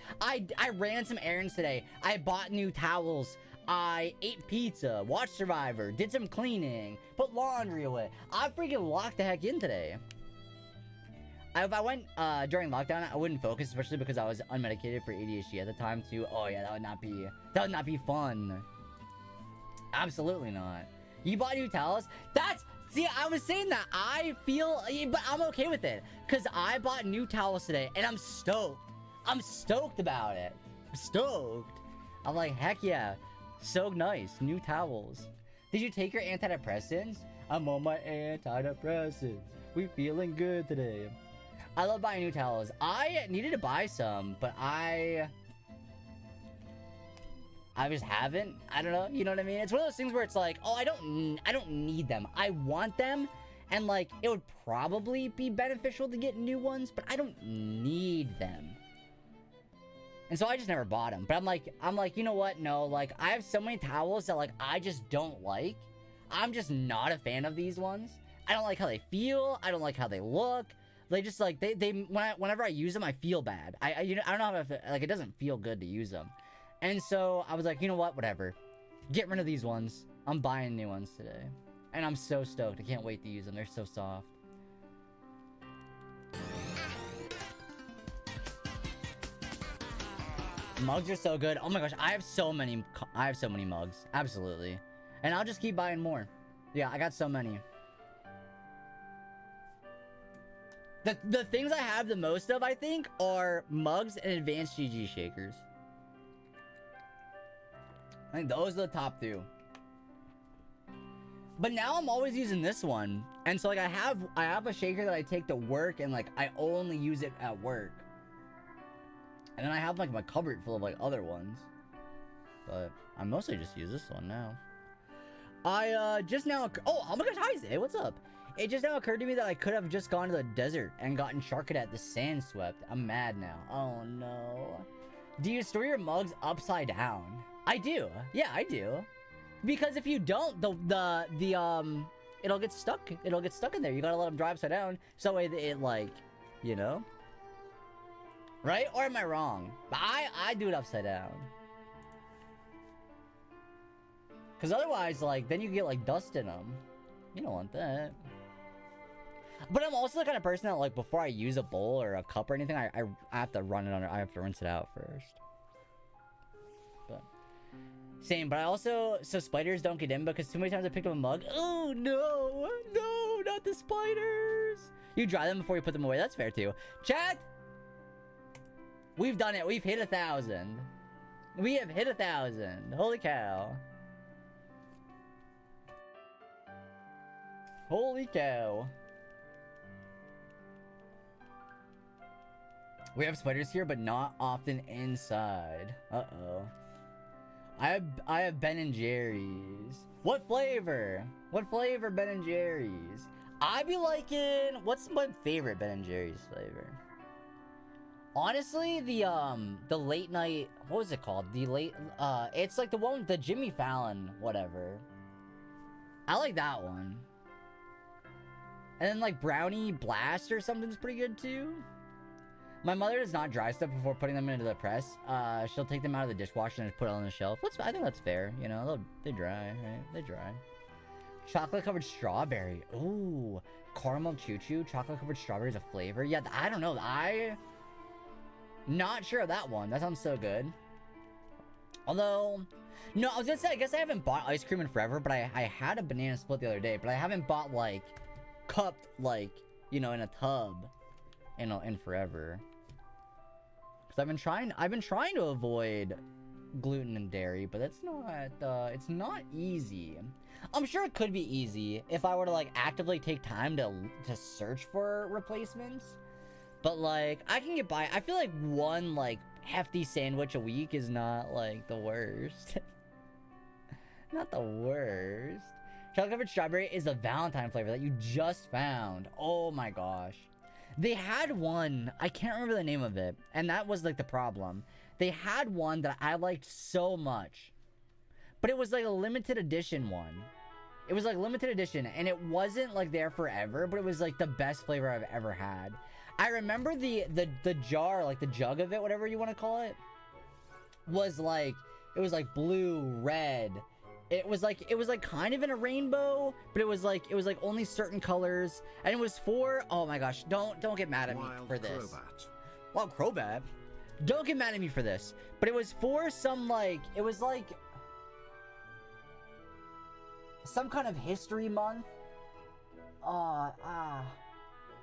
I ran some errands today. I bought new towels. I ate pizza, watched Survivor, did some cleaning, put laundry away. I freaking locked the heck in today. If I went during lockdown, I wouldn't focus, especially because I was unmedicated for ADHD at the time too. Oh yeah, that would not be fun. Absolutely not. You bought new towels? See, I was saying that I feel, but I'm okay with it. Because I bought new towels today, and I'm stoked. I'm stoked about it. I'm stoked. I'm like, heck yeah. So nice. New towels. Did you take your antidepressants? I'm on my antidepressants. We feeling good today. I love buying new towels. I needed to buy some, but I just haven't. I don't know. You know what I mean? It's one of those things where it's like, oh, I don't need them. I want them, and like it would probably be beneficial to get new ones, but I don't need them. And so I just never bought them. But I'm like, you know what? No, like I have so many towels that like I just don't like. I'm just not a fan of these ones. I don't like how they feel. I don't like how they look. They just like whenever I use them, I feel bad. I don't know if like it doesn't feel good to use them. And so I was like, you know what? Whatever. Get rid of these ones. I'm buying new ones today. And I'm so stoked. I can't wait to use them. They're so soft. Mugs are so good. Oh my gosh, I have so many mugs. Absolutely. And I'll just keep buying more. Yeah, I got so many. The things I have the most of, I think, are mugs and advanced GG shakers. I think those are the top two. But now I'm always using this one. And so like I have a shaker that I take to work and like I only use it at work. And then I have like my cupboard full of like other ones. But I mostly just use this one now. Just now, oh my gosh, hi Zay, what's up? It just now occurred to me that I could have just gone to the desert and gotten sharked at the sand swept. I'm mad now. Oh no. Do you store your mugs upside down? I do. Yeah, I do. Because if you don't, it'll get stuck. It'll get stuck in there. You gotta let them dry upside down. So that way it like, you know? Right? Or am I wrong? But I do it upside down. Because otherwise, like, then you get like dust in them. You don't want that. But I'm also the kind of person that like before I use a bowl or a cup or anything, I have to run it under. I have to rinse it out first. But same. But I also spiders don't get in because too many times I picked up a mug. Oh no, no, not the spiders. You dry them before you put them away. That's fair too. Chat! We've done it. We've hit 1,000. We have hit 1,000. Holy cow. Holy cow. We have spiders here, but not often inside. Uh-oh. I have Ben and Jerry's. What flavor? What flavor Ben and Jerry's? I be liking... What's my favorite Ben and Jerry's flavor? Honestly, the late night... What was it called? The late... It's like the one with the Jimmy Fallon whatever. I like that one. And then like Brownie Blast or something's pretty good too. My mother does not dry stuff before putting them into the press. She'll take them out of the dishwasher and put it on the shelf. I think that's fair. You know, they dry, right? They dry. Chocolate covered strawberry. Ooh, caramel choo-choo. Chocolate covered strawberry is a flavor. Yeah, I don't know. Not sure of that one. That sounds so good. Although, no, I was gonna say, I guess I haven't bought ice cream in forever, but I had a banana split the other day, but I haven't bought like cupped, like, you know, in a tub in forever. Cause I've been trying to avoid gluten and dairy, but it's not easy. I'm sure it could be easy if I were to like actively take time to search for replacements. But like I can get by. I feel like one like hefty sandwich a week is not like the worst. Not the worst. Chocolate covered strawberry is the Valentine flavor that you just found. Oh my gosh. They had one, I can't remember the name of it, and that was like the problem. They had one that I liked so much, but it was like a limited edition one. It was like limited edition, and it wasn't like there forever, but it was like the best flavor I've ever had. I remember the jar, like the jug of it, whatever you want to call it, was like, it was like blue, red. It was like kind of in a rainbow, but it was like only certain colors, and it was for, oh my gosh, don't get mad at me for this. Wild Crobat. Don't get mad at me for this, but it was for some like, it was like some kind of history month.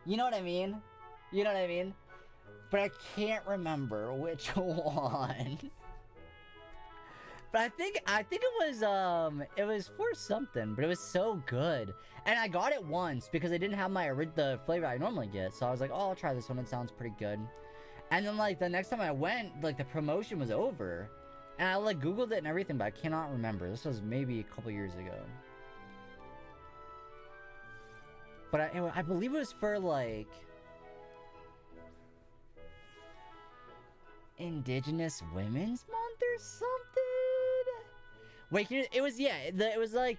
You know what I mean? You know what I mean? But I can't remember which one. But I think it was for something, but it was so good. And I got it once because I didn't have the flavor I normally get. So I was like, oh, I'll try this one. It sounds pretty good. And then like the next time I went, like the promotion was over. And I like Googled it and everything, but I cannot remember. This was maybe a couple years ago. But I believe it was for like Indigenous Women's Month or something. Wait, it was, yeah, it was like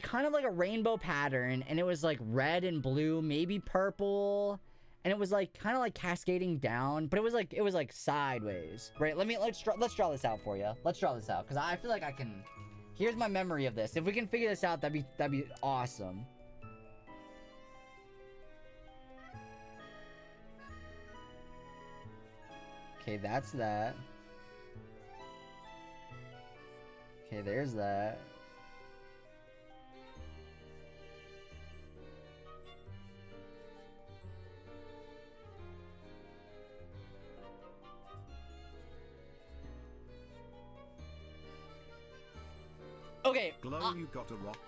kind of like a rainbow pattern, and it was like red and blue, maybe purple, and it was like kind of like cascading down, but it was like sideways, right? Let's draw this out for you. Let's draw this out, because I feel like I can. Here's my memory of this. If we can figure this out, that'd be awesome. Okay, that's that. Okay, there's that. Okay. Glow, you got a rock.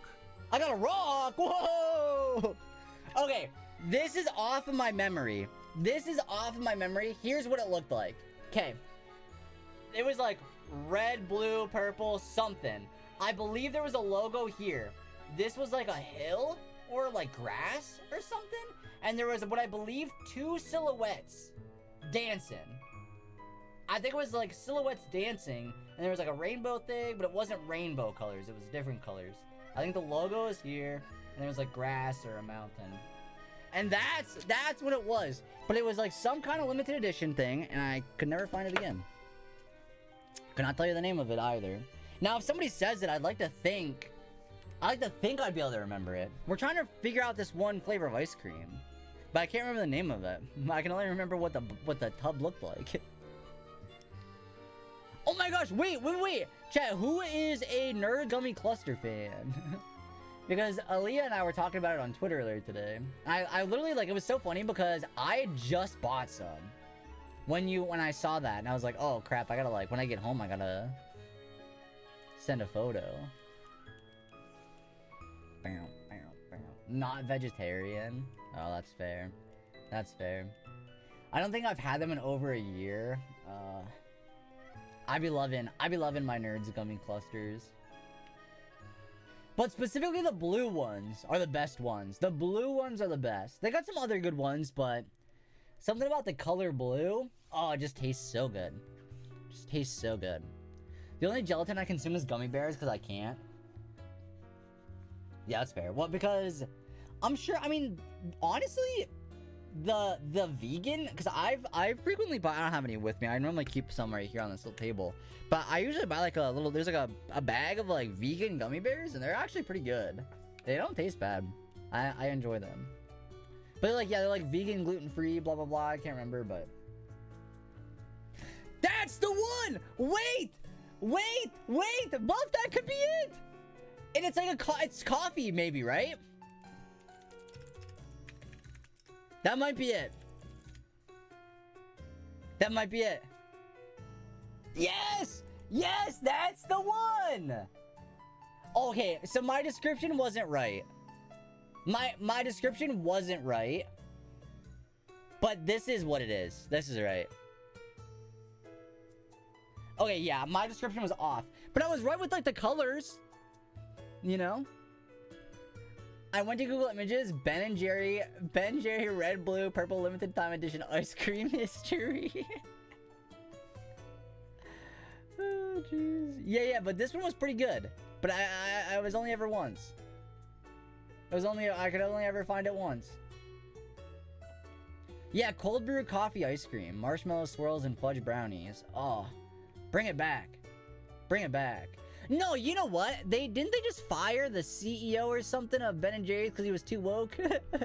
I got a rock! Whoa! Okay, this is off of my memory. Here's what it looked like. Okay. It was like red, blue, purple, something. I believe there was a logo here. This was like a hill or like grass or something. And there was what I believe 2 silhouettes dancing. I think it was like silhouettes dancing. And there was like a rainbow thing, but it wasn't rainbow colors. It was different colors. I think the logo is here. And there was like grass or a mountain. And that's what it was. But it was like some kind of limited edition thing. And I could never find it again. Could not tell you the name of it either. Now, if somebody says it, I'd like to think I'd be able to remember it. We're trying to figure out this one flavor of ice cream, but I can't remember the name of it. I can only remember what the tub looked like. Oh my gosh! Wait! Chat, who is a Nerd Gummy Cluster fan? Because Aaliyah and I were talking about it on Twitter earlier today. I literally, like, it was so funny because I had just bought some when I saw that, and I was like, oh crap, I gotta, like, when I get home, I gotta send a photo. Bam, bam, bam. Not vegetarian. Oh, that's fair. That's fair. I don't think I've had them in over a year. I be loving my Nerds gummy clusters. But specifically the blue ones are the best ones. The blue ones are the best. They got some other good ones, but something about the color blue, oh, it just tastes so good. Just tastes so good. The only gelatin I consume is gummy bears because I can't. Yeah, that's fair. Well, because I'm sure, I mean, honestly, the vegan, because I frequently buy, I don't have any with me, I normally keep some right here on this little table, but I usually buy like a little, there's like a bag of like vegan gummy bears, and they're actually pretty good. They don't taste bad. I enjoy them. But they're like, yeah, they're like vegan, gluten-free, blah blah blah, I can't remember, but that's the one. Wait, Buff, that could be it. And it's like it's coffee maybe, right? That might be it. That might be it. Yes! Yes, that's the one! Okay, so my description wasn't right. My description wasn't right. But this is what it is. This is right. Okay, yeah, my description was off. But I was right with, like, the colors. You know? I went to Google Images, Ben & Jerry Red, Blue, Purple Limited Time Edition Ice Cream History. Oh, jeez. Yeah, but this one was pretty good. But I was only ever once. I could only ever find it once. Yeah, cold brew coffee ice cream, marshmallow swirls, and fudge brownies. Oh, bring it back. Bring it back. No, you know what? Didn't they just fire the CEO or something of Ben & Jerry's because he was too woke?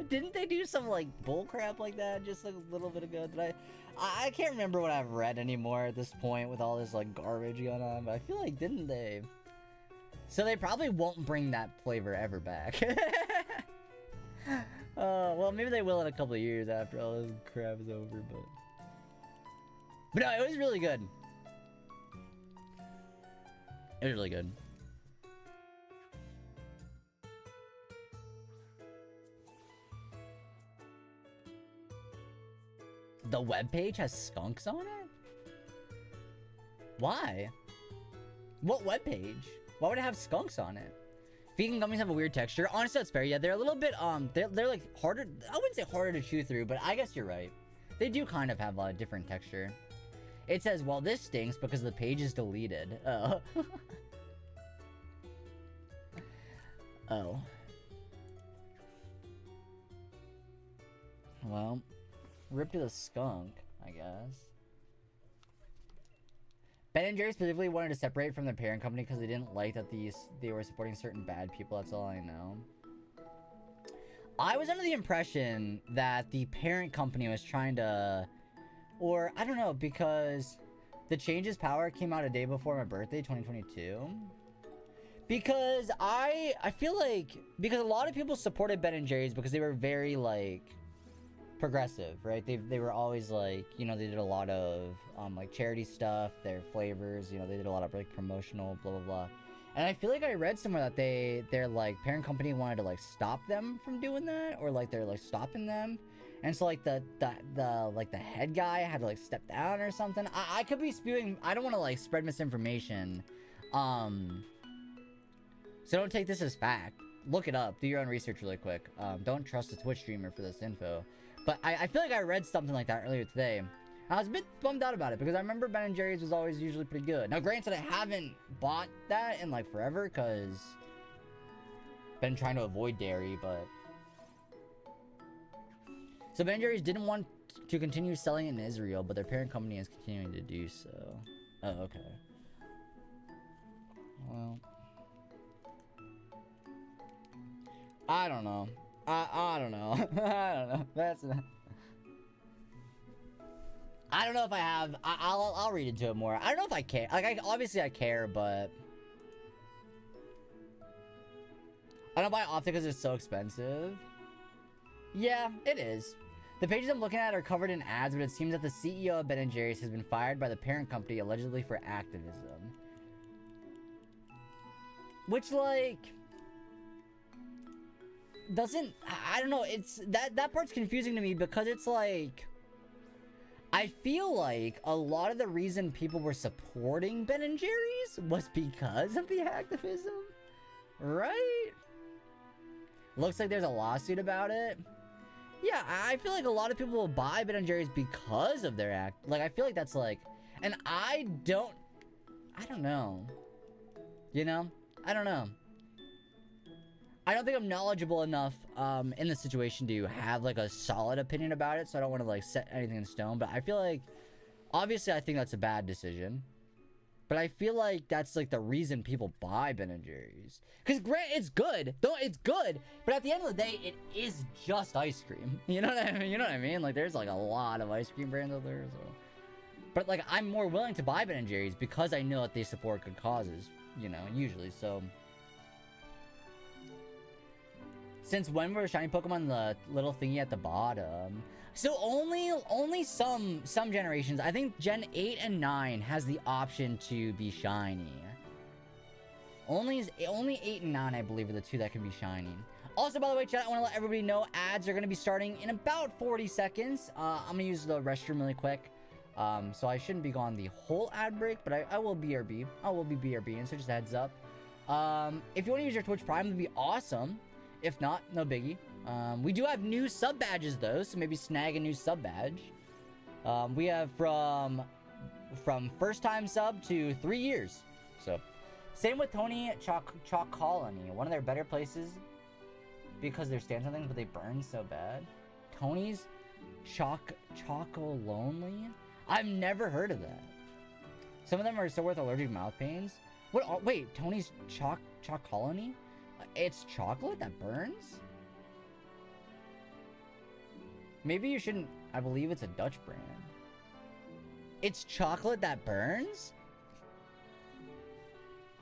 Didn't they do some like bull crap like that just like a little bit ago? I can't remember what I've read anymore at this point with all this like garbage going on, but I feel like didn't they? So they probably won't bring that flavor ever back. Well, maybe they will in a couple of years after all this crap is over, but no, it was really good. It was really good. The webpage has skunks on it? Why? What webpage? Why would it have skunks on it? Vegan gummies have a weird texture. Honestly, that's fair. Yeah, they're a little bit, they're like harder. I wouldn't say harder to chew through, but I guess you're right. They do kind of have a different texture. It says, well, this stinks because the page is deleted. Oh. Oh. Well, rip to the skunk, I guess. Ben & Jerry specifically wanted to separate from their parent company because they didn't like that they were supporting certain bad people. That's all I know. I was under the impression that the parent company was trying to... Or, I don't know, because the Changes Power came out a day before my birthday, 2022. Because I feel like... Because a lot of people supported Ben & Jerry's because they were very, like... progressive, right? They were always like, you know, they did a lot of like charity stuff, their flavors, you know, they did a lot of like promotional blah blah blah. And I feel like I read somewhere that their like parent company wanted to like stop them from doing that, or like they're like stopping them. And so like the like the head guy had to like step down or something. I could be spewing, I don't want to like spread misinformation. So don't take this as fact. Look it up, do your own research really quick. Don't trust a Twitch streamer for this info. But I feel like I read something like that earlier today. I was a bit bummed out about it because I remember Ben & Jerry's was always usually pretty good. Now, granted, I haven't bought that in like forever because been trying to avoid dairy, but... So Ben & Jerry's didn't want to continue selling it in Israel, but their parent company is continuing to do so. Oh, okay. Well... I don't know. I don't know. I don't know. That's not... I don't know if I have... I'll read into it more. I don't know if I care. Like, obviously I care, but... I don't buy it often because it's so expensive. Yeah, it is. The pages I'm looking at are covered in ads, but it seems that the CEO of Ben & Jerry's has been fired by the parent company allegedly for activism. Which, like, doesn't... I don't know, it's... That part's confusing to me because it's like... I feel like a lot of the reason people were supporting Ben & Jerry's was because of the activism. Right? Looks like there's a lawsuit about it. Yeah, I feel like a lot of people will buy Ben & Jerry's because of their act. Like, I feel like that's like... And I don't know. You know? I don't know. I don't think I'm knowledgeable enough in the situation to have, like, a solid opinion about it. So I don't want to, like, set anything in stone. But I feel like... Obviously, I think that's a bad decision. But I feel like that's, like, the reason people buy Ben & Jerry's. Because, Grant, it's good. Though it's good. But at the end of the day, it is just ice cream. You know what I mean? You know what I mean? Like, there's, like, a lot of ice cream brands out there. So. But, like, I'm more willing to buy Ben & Jerry's because I know that they support good causes. You know, usually. So... Since when were shiny Pokemon the little thingy at the bottom? So only some generations. I think Gen 8 and 9 has the option to be shiny. Only 8 and 9, I believe, are the two that can be shiny. Also, by the way, chat, I want to let everybody know ads are going to be starting in about 40 seconds. I'm going to use the restroom really quick. So I shouldn't be gone the whole ad break, but I will BRB. I will be BRB, and so just a heads up. If you want to use your Twitch Prime, it'd be awesome. If not, no biggie. We do have new sub badges though, so maybe snag a new sub badge. We have from first time sub to 3 years. So, same with Tony Chalk Colony. One of their better places because they're stand something, but they burn so bad. Tony's Choco Lonely. I've never heard of that. Some of them are still worth allergic mouth pains. What? Wait, Tony's Chalk Colony. It's chocolate that burns? Maybe you shouldn't... I believe it's a Dutch brand. It's chocolate that burns?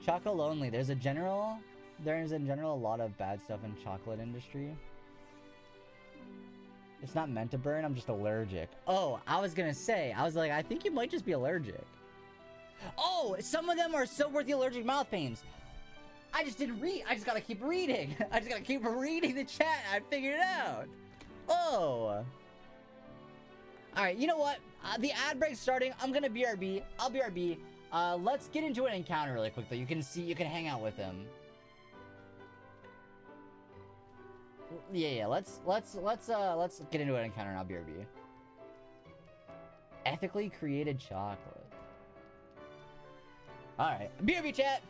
Choco Lonely. There's in general a lot of bad stuff in chocolate industry. It's not meant to burn, I'm just allergic. Oh, I was gonna say, I was like, I think you might just be allergic. Oh, some of them are so worth the allergic mouth pains. I just didn't read. I just gotta keep reading. I just gotta keep reading the chat. I figured it out. Oh. Alright, you know what? The ad break's starting. I'm gonna BRB. I'll BRB. Let's get into an encounter really quickly. You can hang out with him. Yeah, let's get into an encounter and I'll BRB. Ethically created chocolate. Alright. BRB chat!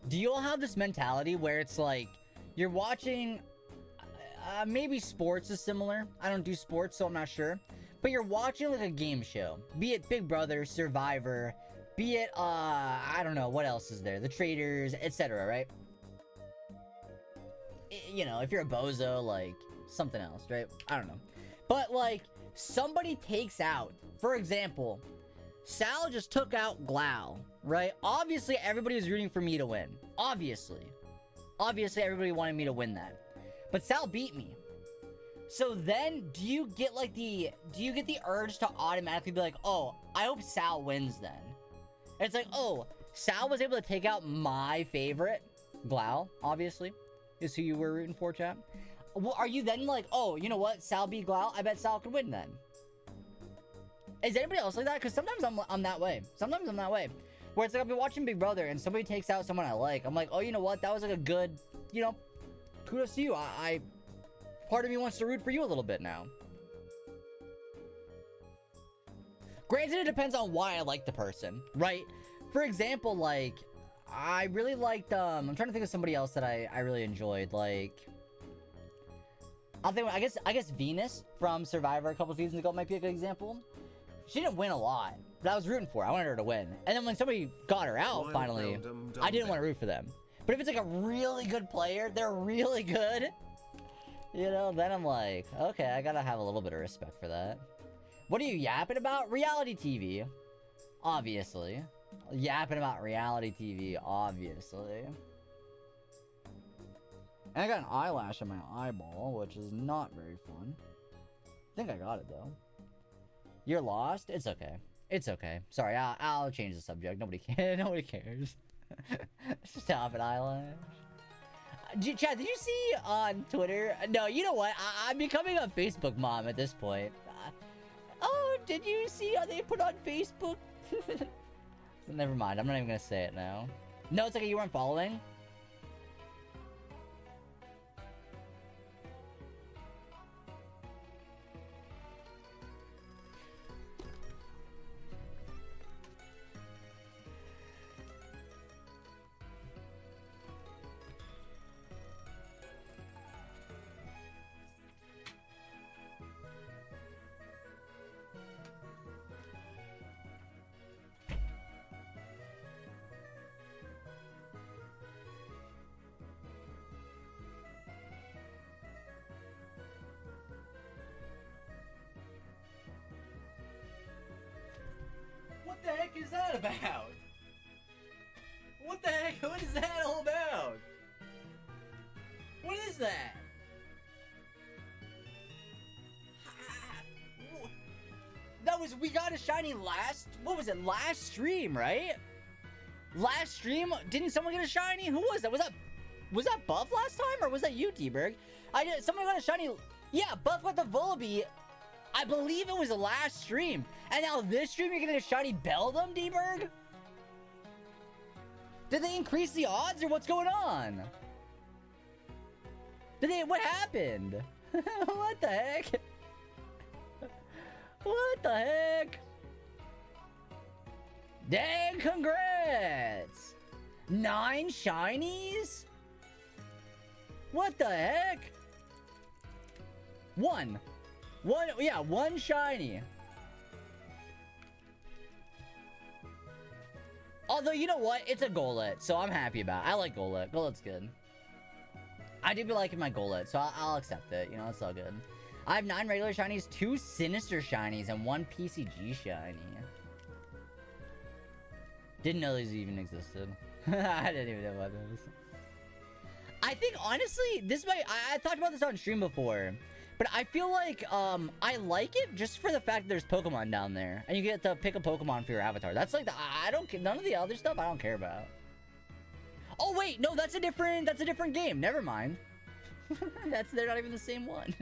Do you all have this mentality where it's like you're watching, maybe sports is similar. I don't do sports, so I'm not sure. But you're watching like a game show, be it Big Brother, Survivor, be it I don't know what else is there, The Traders, etc. Right? You know, if you're a bozo, like something else, right? I don't know. But like somebody takes out, for example, Sal just took out Glau, right? Obviously, everybody was rooting for me to win. Obviously, everybody wanted me to win that. But Sal beat me. So then, do you get the urge to automatically be like, oh, I hope Sal wins then? And it's like, oh, Sal was able to take out my favorite, Glau, obviously, is who you were rooting for, chat. Well, are you then like, oh, you know what? Sal beat Glau. I bet Sal could win then. Is anybody else like that? Because sometimes I'm that way. Sometimes I'm that way. Where it's like I've been watching Big Brother and somebody takes out someone I like. I'm like, oh, you know what? That was like a good, you know, kudos to you. Part of me wants to root for you a little bit now. Granted, it depends on why I like the person, right? For example, like, I really liked, I'm trying to think of somebody else that I really enjoyed. Like, I guess Venus from Survivor a couple seasons ago might be a good example. She didn't win a lot, but I was rooting for her. I wanted her to win. And then when somebody got her out, finally, I didn't want to root for them. But if it's like a really good player, they're really good, you know, then I'm like, okay, I gotta have a little bit of respect for that. What are you yapping about? Reality TV. Obviously. Yapping about reality TV, obviously. And I got an eyelash on my eyeball, which is not very fun. I think I got it, though. You're lost? It's okay. It's okay. Sorry, I'll change the subject. Nobody cares. Nobody cares. Stop it, eyelash. Chad, did you see on Twitter? No, you know what? I'm becoming a Facebook mom at this point. Oh, did you see how they put on Facebook? Never mind. I'm not even going to say it now. No, it's okay. You weren't following. What the heck is that about? What the heck? What is that all about? What is that? That was, we got a shiny last, what was it, last stream, right? Last stream, didn't someone get a shiny? Who was that? Was that Buff last time, or was that you, D-Berg? Someone got a shiny, yeah, Buff got the Volibee. I believe it was the last stream. And now this stream, you're getting a shiny Beldum, D-Berg? Did they increase the odds, or what's going on? What happened? What the heck? What the heck? Dang, congrats! 9 shinies? What the heck? One, yeah, 1 shiny. Although, you know what? It's a Golett, so I'm happy about it. I like Golett. Golett's good. I do be liking my Golett, so I'll accept it. You know, it's all good. I have 9 regular shinies, 2 Sinister shinies, and 1 PCG shiny. Didn't know these even existed. I didn't even know about those. I think, honestly, this might... I talked about this on stream before. But I feel like, I like it just for the fact that there's Pokemon down there. And you get to pick a Pokemon for your avatar. That's like, I don't... None of the other stuff I don't care about. Oh, wait. No, that's a different game. Never mind. They're not even the same one.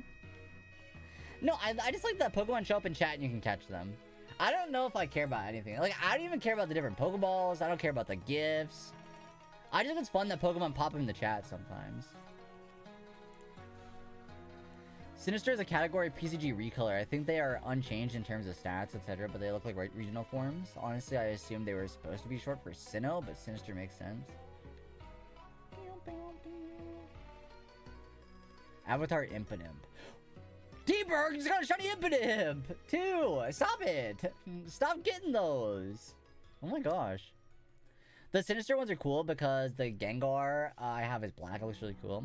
No, I just like that Pokemon show up in chat and you can catch them. I don't know if I care about anything. Like, I don't even care about the different Pokeballs. I don't care about the gifts. I just think it's fun that Pokemon pop up in the chat sometimes. Sinister is a category PCG recolor. I think they are unchanged in terms of stats, etc., but they look like regional forms. Honestly, I assumed they were supposed to be short for Sinnoh, but Sinister makes sense. Avatar Impidimp. D-Berg, he's got a shiny Impidimp! Too! Stop it! Stop getting those! Oh my gosh. The Sinister ones are cool because the Gengar I have is black. It looks really cool.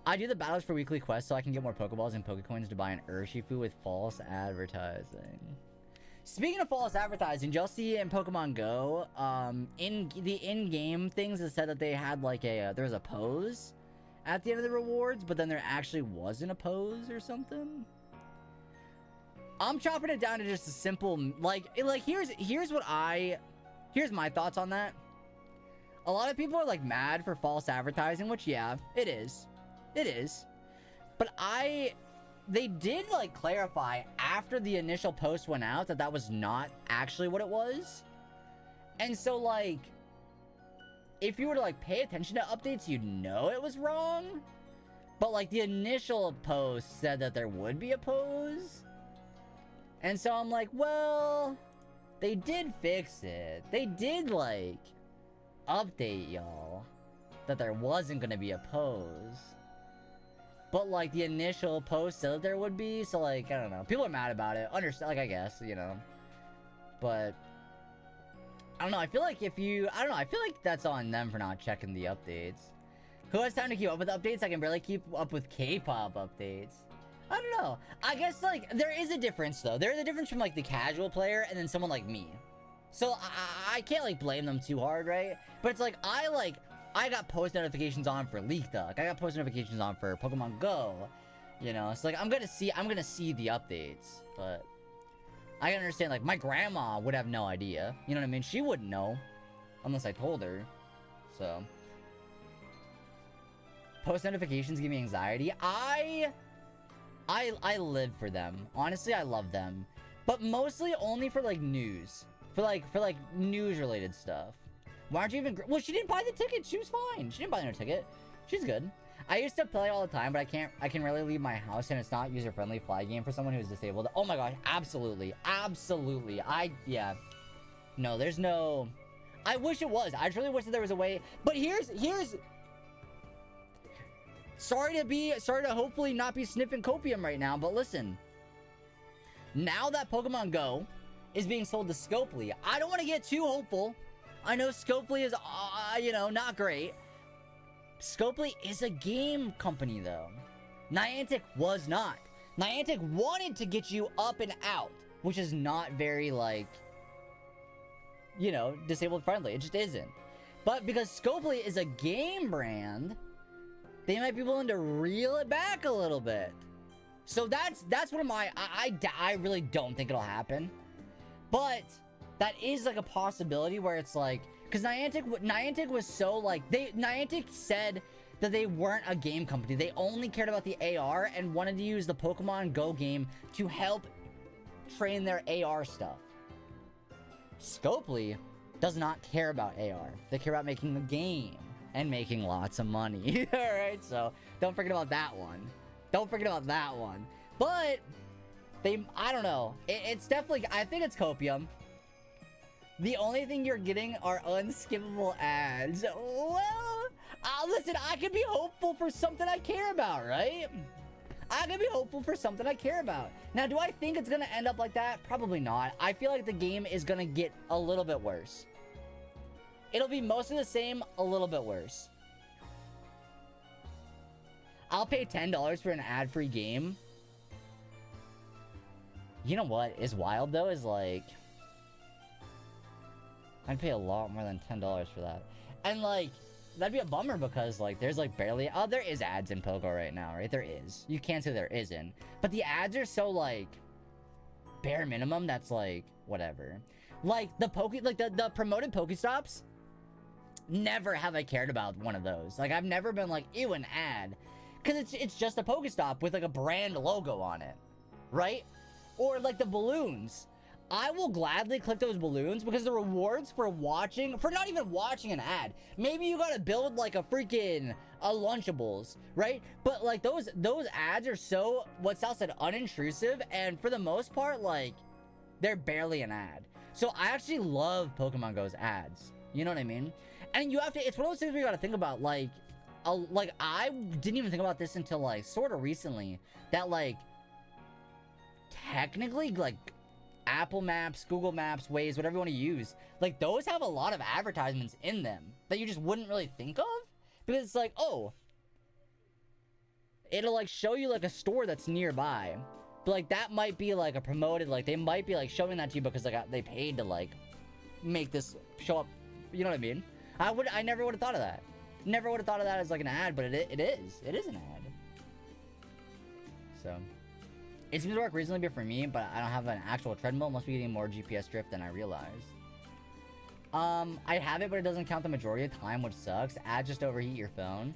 I do the battles for weekly quests so I can get more Pokeballs and Pokecoins to buy an Urshifu with false advertising. Speaking of false advertising, you'll see in Pokemon Go, in the in-game things, it said that they had like there was a pose at the end of the rewards, but then there actually wasn't a pose or something. I'm chopping it down to just a simple, here's my thoughts on that. A lot of people are like mad for false advertising, which yeah, it is. It is. But they did like clarify after the initial post went out that that was not actually what it was. And so like, if you were to like pay attention to updates, you'd know it was wrong. But like the initial post said that there would be a pose. And so I'm like, well, they did fix it. They did like update y'all that there wasn't gonna be a pose. But like the initial post said that there would be, so like, I don't know. People are mad about it. Understand, like, I guess, you know. But I don't know, I feel like I feel like that's on them for not checking the updates. Who has time to keep up with updates? I can barely keep up with K-pop updates. I don't know. I guess, like, there is a difference, though. There is a difference from, like, the casual player and then someone like me. So, I can't, like, blame them too hard, right? But it's like, I got post notifications on for Leak Duck. I got post notifications on for Pokemon Go. You know, it's like, I'm gonna see the updates. But I can understand, like, my grandma would have no idea. You know what I mean? She wouldn't know. Unless I told her. So. Post notifications give me anxiety. I live for them. Honestly, I love them. But mostly only for, like, news. For like, news-related stuff. Why aren't you even... Well, she didn't buy the ticket. She was fine. She didn't buy no ticket. She's good. I used to play all the time, but I can rarely leave my house, and it's not user-friendly flag game for someone who's disabled. Oh my gosh, absolutely. Absolutely. Yeah. No, there's no... I wish it was. I truly wish that there was a way... But here's... Sorry to hopefully not be sniffing copium right now, but listen. Now that Pokemon Go is being sold to Scopely, I don't want to get too hopeful. I know Scopely is, you know, not great. Scopely is a game company, though. Niantic was not. Niantic wanted to get you up and out, which is not very, like, you know, disabled friendly. It just isn't. But because Scopely is a game brand, they might be willing to reel it back a little bit. So that's one of my... I really don't think it'll happen. But that is like a possibility where it's like... Because Niantic was so like... Niantic said that they weren't a game company. They only cared about the AR and wanted to use the Pokemon Go game to help train their AR stuff. Scopely does not care about AR. They care about making the game and making lots of money. Alright, so don't forget about that one. Don't forget about that one. But I don't know. It's definitely... I think it's copium. The only thing you're getting are unskippable ads. Well, listen, I can be hopeful for something I care about, right? I can be hopeful for something I care about. Now, do I think it's gonna end up like that? Probably not. I feel like the game is gonna get a little bit worse. It'll be mostly the same, a little bit worse. I'll pay $10 for an ad-free game. You know what is wild, though, is like... I'd pay a lot more than $10 for that. And, like, that'd be a bummer because, like, there's, like, barely... Oh, there is ads in Pogo right now, right? There is. You can't say there isn't. But the ads are so, like, bare minimum that's, like, whatever. Like, the promoted Pokestops... Never have I cared about one of those. Like, I've never been like, ew, an ad. Because it's just a Pokestop with, like, a brand logo on it. Right? Or, like, the balloons. I will gladly click those balloons because the rewards for not even watching an ad. Maybe you gotta build, like, a freaking, Lunchables, right? But, like, those ads are so, what Sal said, unintrusive. And for the most part, like, they're barely an ad. So I actually love Pokemon Go's ads. You know what I mean? And you have to, it's one of those things where you gotta think about, like, like, I didn't even think about this until, like, sort of recently, that, like, technically, like, Apple Maps, Google Maps, Waze, whatever you want to use, like, those have a lot of advertisements in them that you just wouldn't really think of, because it's like, oh, it'll, like, show you, like, a store that's nearby, but, like, that might be, like, a promoted, like, they might be, like, showing that to you because, like, they paid to, like, make this show up, you know what I mean? I never would have thought of that. Never would have thought of that as, like, an ad, but it is an ad. So, it seems to work reasonably for me, but I don't have an actual treadmill. Must be getting more GPS drift than I realized. I have it, but it doesn't count the majority of the time, which sucks. Ads just overheat your phone.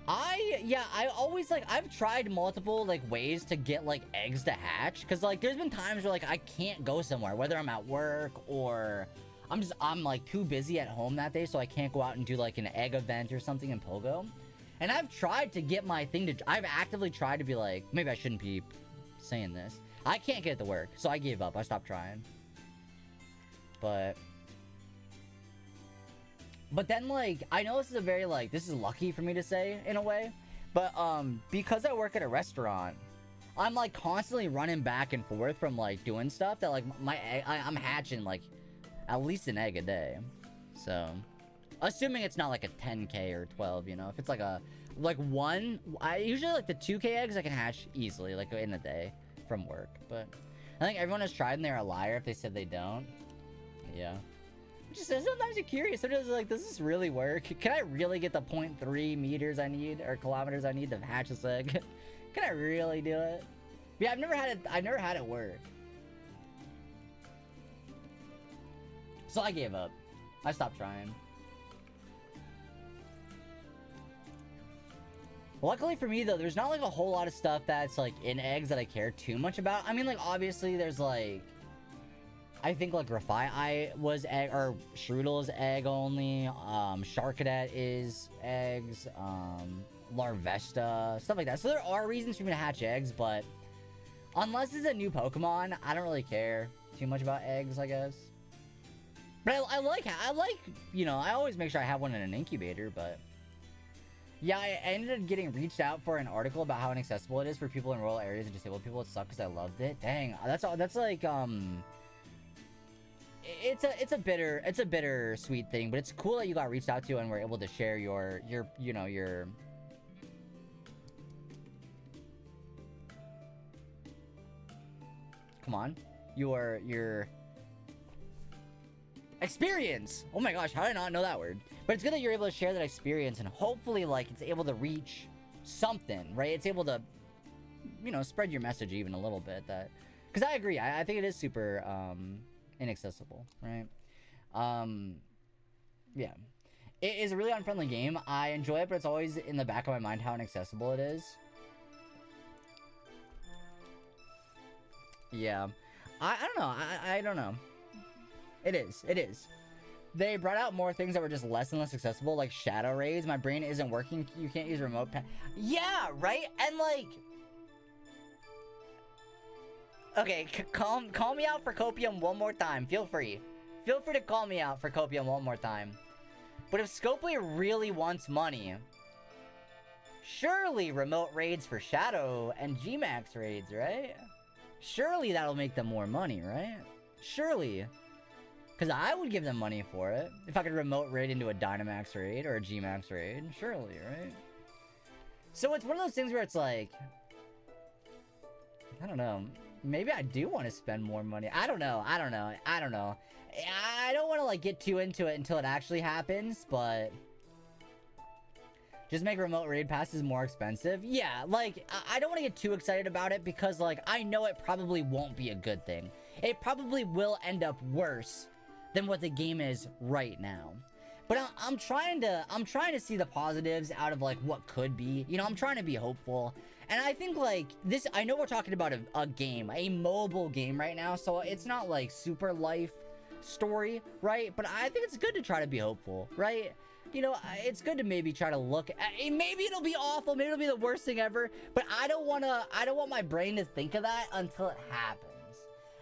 I always, like, I've tried multiple, like, ways to get, like, eggs to hatch. Because, like, there's been times where, like, I can't go somewhere. Whether I'm at work or I'm, like, too busy at home that day. So I can't go out and do, like, an egg event or something in Pogo. And I've tried to get my thing to... I've actively tried to be like... Maybe I shouldn't be saying this. I can't get it to work. So I gave up. I stopped trying. But then, like, I know this is a very, like, this is lucky for me to say, in a way, but, because I work at a restaurant, I'm, like, constantly running back and forth from, like, doing stuff that, like, I'm hatching, like, at least an egg a day, so, assuming it's not, like, a 10k or 12, you know, if it's, like, usually, like, the 2k eggs I can hatch easily, like, in a day from work, but I think everyone has tried and they're a liar if they said they don't, yeah. Just sometimes you're curious. Sometimes like, does this really work? Can I really get the 0.3 meters I need or kilometers I need to hatch this egg? Can I really do it? Yeah, I've never had it work. So I gave up. I stopped trying. Luckily for me though, there's not like a whole lot of stuff that's like in eggs that I care too much about. I mean, like obviously there's like, I think like Rafai was egg, or Shroodle's egg only, Shark Cadet is eggs, Larvesta, stuff like that. So there are reasons for me to hatch eggs, but unless it's a new Pokemon, I don't really care too much about eggs, I guess. But I like, you know, I always make sure I have one in an incubator, but yeah, I ended up getting reached out for an article about how inaccessible it is for people in rural areas and disabled people. It sucked because I loved it. Dang, that's like, it's a bitter sweet thing, but it's cool that you got reached out to and were able to share your you know, your come on, your experience. Oh my gosh, how did I not know that word? But it's good that you're able to share that experience and hopefully like it's able to reach something, right? It's able to, you know, spread your message even a little bit. That, because I agree, I think it is super inaccessible, right? Yeah, it is a really unfriendly game. I enjoy it, but it's always in the back of my mind how inaccessible it is. Yeah, I don't know. I don't know. It is. They brought out more things that were just less and less accessible, like shadow raids. My brain isn't working. You can't use remote yeah, right? And like, okay, call me out for Copium one more time. Feel free to call me out for Copium one more time. But if Scopely really wants money, surely remote raids for Shadow and Gmax raids, right? Surely that'll make them more money, right? Surely. Because I would give them money for it. If I could remote raid into a Dynamax raid or a Gmax raid. Surely, right? So it's one of those things where it's like, I don't know. Maybe I do want to spend more money. I don't know. I don't want to like get too into it until it actually happens, but just make remote raid passes more expensive. Yeah, like I don't want to get too excited about it because like I know it probably won't be a good thing. It probably will end up worse than what the game is right now. But I'm trying to see the positives out of like what could be. You know, I'm trying to be hopeful. And I think like this, I know we're talking about a game, a mobile game right now, so it's not like super life story, right? But I think it's good to try to be hopeful, right? You know, it's good to maybe try to look at, maybe it'll be awful, maybe it'll be the worst thing ever, but I don't want my brain to think of that until it happens.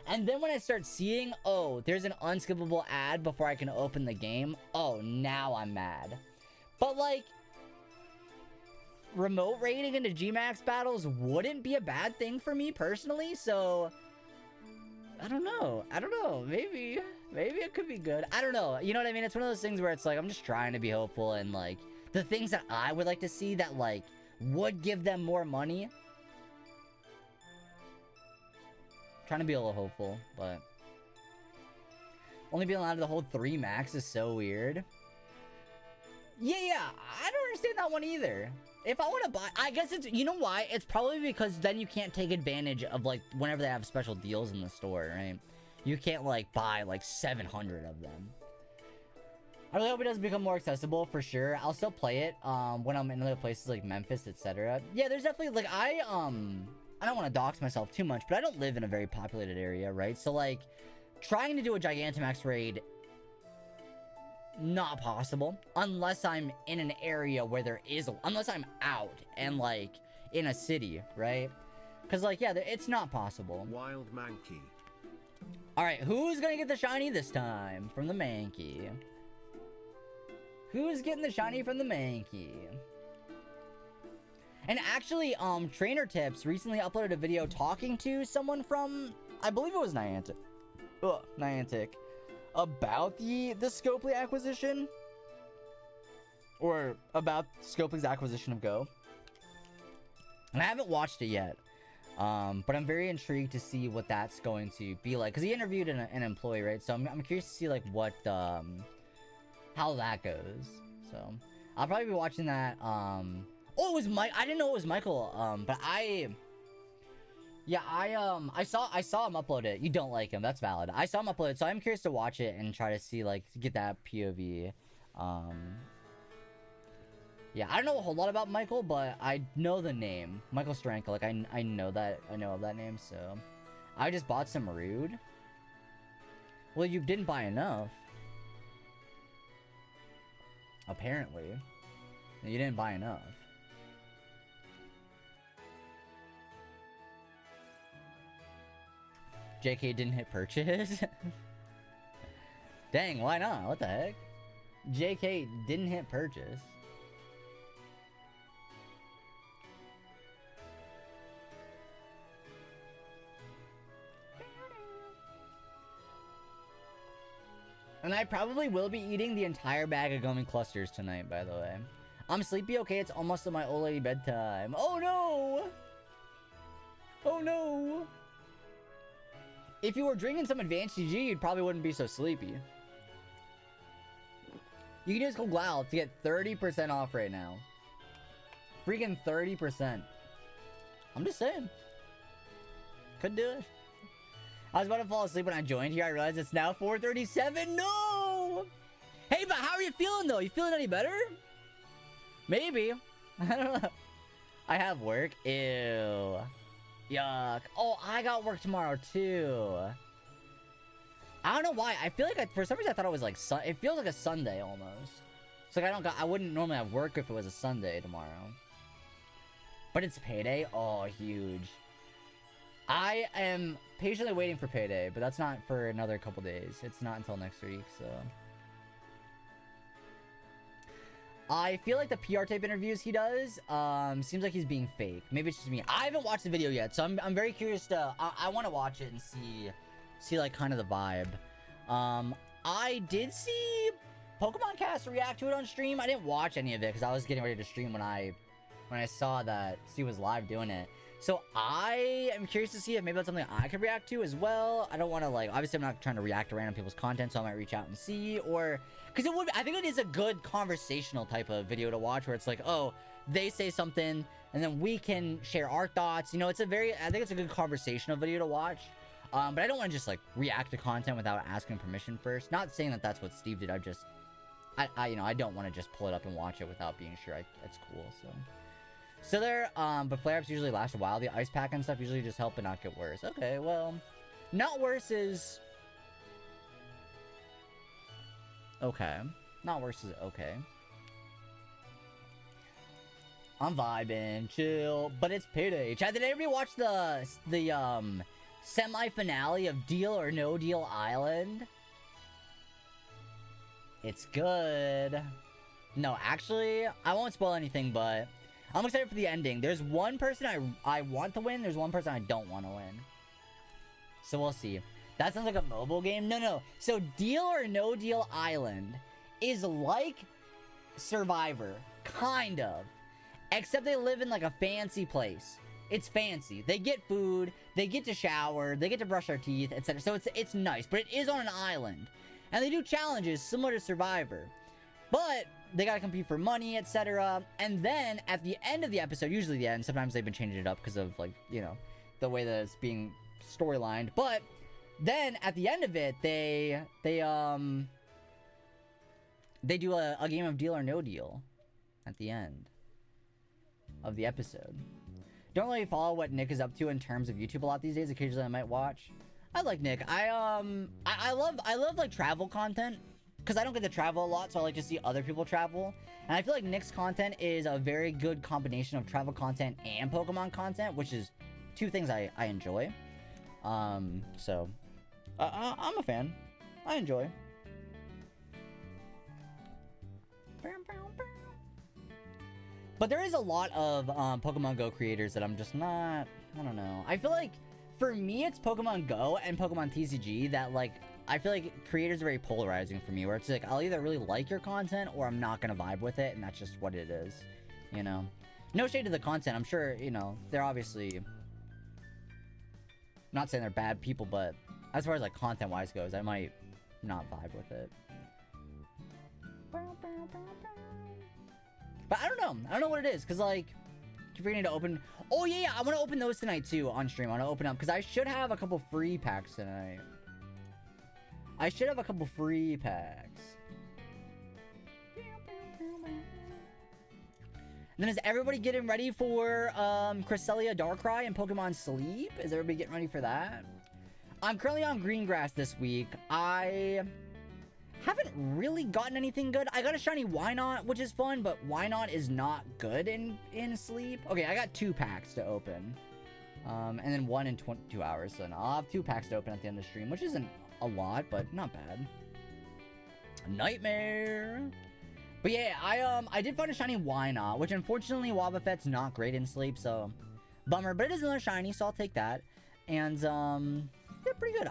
And then when I start seeing, oh, there's an unskippable ad before I can open the game, oh, now I'm mad. But like, remote raiding into Gmax battles wouldn't be a bad thing for me personally, so I don't know. Maybe it could be good. I don't know. You know what I mean? It's one of those things where it's like, I'm just trying to be hopeful, and like the things that I would like to see that like would give them more money. Trying to be a little hopeful, but only being allowed to hold 3 max is so weird. Yeah, I don't understand that one either. If I want to buy, I guess it's, you know why? It's probably because then you can't take advantage of, like, whenever they have special deals in the store, right? You can't, like, buy, like, 700 of them. I really hope it does become more accessible, for sure. I'll still play it, when I'm in other places like Memphis, etc. Yeah, there's definitely, like, I don't want to dox myself too much, but I don't live in a very populated area, right? So, like, trying to do a Gigantamax raid, not possible unless I'm in an area where there is unless I'm out and like in a city, right? Because like, yeah, it's not possible. Wild Mankey. All right, who's gonna get the shiny this time from the Mankey? Who's getting the shiny from the Mankey? And actually, Trainer Tips recently uploaded a video talking to someone from, I believe it was Niantic. Niantic. About the Scopely acquisition, or about Scopely's acquisition of Go, and I haven't watched it yet, but I'm very intrigued to see what that's going to be like, because he interviewed an employee, right? So I'm curious to see like what how that goes. So I'll probably be watching that. Oh, it was Mike. I didn't know it was Michael. But yeah, I saw him upload it. You don't like him, that's valid. I saw him upload it, so I'm curious to watch it and try to see, like, get that POV. Yeah, I don't know a whole lot about Michael, but I know the name. Michael Stranko, like, I know of that name, so. I just bought some Rude. Well, you didn't buy enough. Apparently. You didn't buy enough. JK didn't hit purchase? Dang, why not? What the heck? JK didn't hit purchase. And I probably will be eating the entire bag of gummy clusters tonight, by the way. I'm sleepy, okay? It's almost at my old lady bedtime. Oh no! Oh no! If you were drinking some advanced GG, you probably wouldn't be so sleepy. You can just go Glow to get 30% off right now. Freaking 30%. I'm just saying. Could do it. I was about to fall asleep when I joined here. I realized it's now 4:37. No! Hey, but how are you feeling, though? You feeling any better? Maybe. I don't know. I have work. Ew. Yuck. Oh, I got work tomorrow, too. I don't know why. I feel like, for some reason, I thought it was like, it feels like a Sunday, almost. It's like, I wouldn't normally have work if it was a Sunday tomorrow. But it's payday? Oh, huge. I am patiently waiting for payday, but that's not for another couple days. It's not until next week, so. I feel like the PR tape interviews he does, seems like he's being fake. Maybe it's just me. I haven't watched the video yet, so I'm very curious to, I want to watch it and see like kind of the vibe. I did see Pokemon Cast react to it on stream. I didn't watch any of it because I was getting ready to stream when I saw that Steve was live doing it. So I am curious to see if maybe that's something I could react to as well. I don't want to, like, obviously I'm not trying to react to random people's content, so I might reach out and see, or, because I think it is a good conversational type of video to watch, where it's like, oh, they say something, and then we can share our thoughts. You know, I think it's a good conversational video to watch. But I don't want to just, like, react to content without asking permission first. Not saying that that's what Steve did. I don't want to just pull it up and watch it without being sure it's cool, so. So there, but flare-ups usually last a while. The ice pack and stuff usually just help but not get worse. Okay, well, not worse is okay. Not worse is okay. I'm vibing, chill, but it's payday. Chad, did anybody watch the semi-finale of Deal or No Deal Island? It's good. No, actually, I won't spoil anything, but I'm excited for the ending. There's one person I want to win. There's one person I don't want to win. So we'll see. That sounds like a mobile game. No. So Deal or No Deal Island is like Survivor. Kind of. Except they live in like a fancy place. It's fancy. They get food. They get to shower. They get to brush their teeth, etc. So it's nice. But it is on an island. And they do challenges similar to Survivor. But they gotta compete for money, etc. And then at the end of the episode, usually the end, sometimes they've been changing it up because of, like, you know, the way that it's being storylined. But then at the end of it, they do a game of Deal or No Deal at the end of the episode. Don't really follow what Nick is up to in terms of YouTube a lot these days. Occasionally I might watch. I like Nick. I love like travel content because I don't get to travel a lot, so I like to see other people travel. And I feel like Nick's content is a very good combination of travel content and Pokemon content, which is two things I enjoy. So I'm a fan. I enjoy. But there is a lot of Pokemon Go creators that I'm just not, I don't know. I feel like for me it's Pokemon Go and Pokemon TCG that, like, I feel like creators are very polarizing for me, where it's like I'll either really like your content or I'm not gonna vibe with it, and that's just what it is, you know. No shade to the content. I'm sure, you know, they're obviously, I'm not saying they're bad people, but as far as like content wise goes, I might not vibe with it. But I don't know. I don't know what it is. Because, like, keep forgetting to open... Oh, yeah. I want to open those tonight, too, on stream. I want to open up. Because I should have a couple free packs tonight. I should have a couple free packs. And then is everybody getting ready for Cresselia Darkrai and Pokemon Sleep? Is everybody getting ready for that? I'm currently on Greengrass this week. I haven't really gotten anything good. I got a shiny Wynot, which is fun, but Wynot is not good in Sleep. Okay, I got 2 packs to open. And then 1 in 22 hours. So I'll have 2 packs to open at the end of the stream, which isn't a lot, but not bad. Nightmare. But yeah, I did find a shiny Wynot, which unfortunately Wobbuffet's not great in Sleep, so bummer. But it is another shiny, so I'll take that. And yeah, pretty good.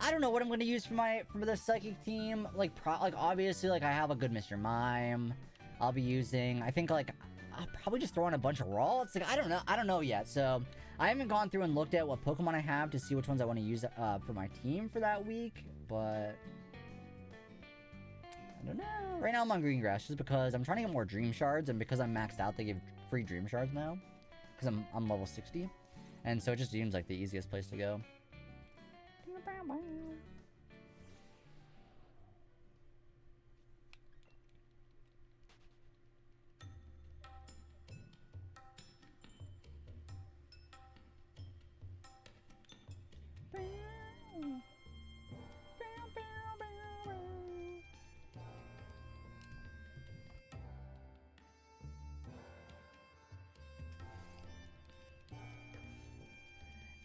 I don't know what I'm gonna use for the psychic team. Like obviously, like, I have a good Mr. Mime. I'll be using. I think, like, I'll probably just throw in a bunch of raw. It's like I don't know yet. So I haven't gone through and looked at what Pokemon I have to see which ones I want to use for my team for that week. But I don't know. Right now I'm on Greengrass just because I'm trying to get more Dream Shards, and because I'm maxed out, they give free Dream Shards now. Because I'm level 60, and so it just seems like the easiest place to go.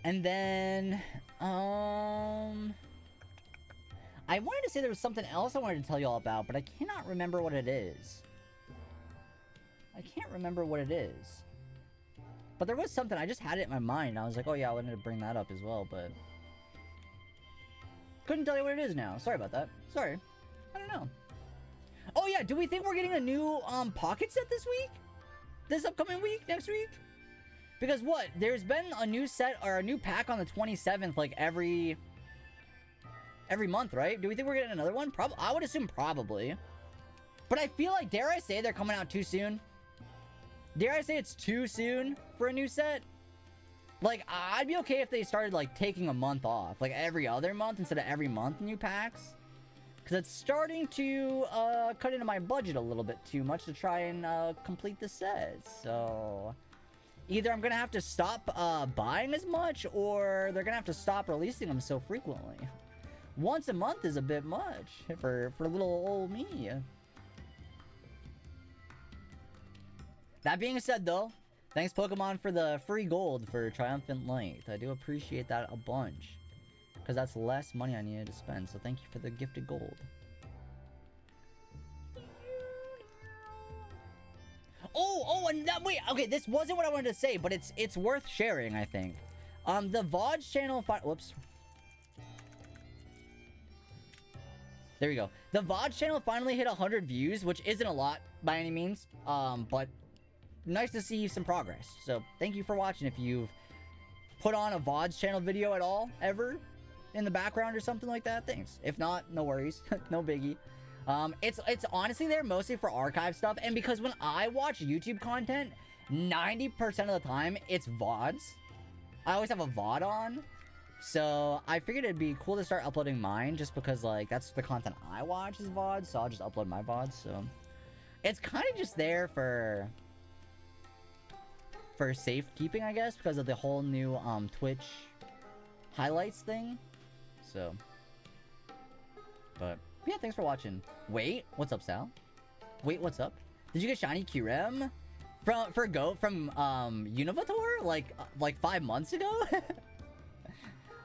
And then, I wanted to say there was something else I wanted to tell you all about, but I cannot remember what it is. I can't remember what it is. But there was something, I just had it in my mind. I was like, oh yeah, I wanted to bring that up as well, but couldn't tell you what it is now. Sorry about that. Sorry. I don't know. Oh yeah, do we think we're getting a new, pocket set this week? This upcoming week? Next week? Because what? There's been a new set or a new pack on the 27th, like every month, right? Do we think we're getting another one? I would assume probably. But I feel like, dare I say, they're coming out too soon? Dare I say it's too soon for a new set? Like, I'd be okay if they started, like, taking a month off. Like, every other month instead of every month new packs. Because it's starting to cut into my budget a little bit too much to try and complete the set. So either I'm going to have to stop buying as much, or they're going to have to stop releasing them so frequently. Once a month is a bit much for little old me. That being said, though, thanks Pokemon for the free gold for Triumphant Light. I do appreciate that a bunch, because that's less money I needed to spend. So thank you for the gifted gold. And that, wait, okay, this wasn't what I wanted to say, but it's worth sharing, I think. The VODs channel, whoops. There we go. The VODs channel finally hit 100 views, which isn't a lot by any means, but nice to see some progress. So thank you for watching. If you've put on a VODs channel video at all, ever, in the background or something like that, thanks. If not, no worries. No biggie. It's honestly there mostly for archive stuff, and because when I watch YouTube content, 90% of the time, it's VODs. I always have a VOD on, so I figured it'd be cool to start uploading mine, just because, like, that's the content I watch is VODs, so I'll just upload my VODs, so... It's kind of just there for safekeeping, I guess, because of the whole new, Twitch highlights thing, so... But, yeah, thanks for watching. Wait, what's up, Sal? Wait, what's up? Did you get shiny Qrem? From Univator? Like 5 months ago?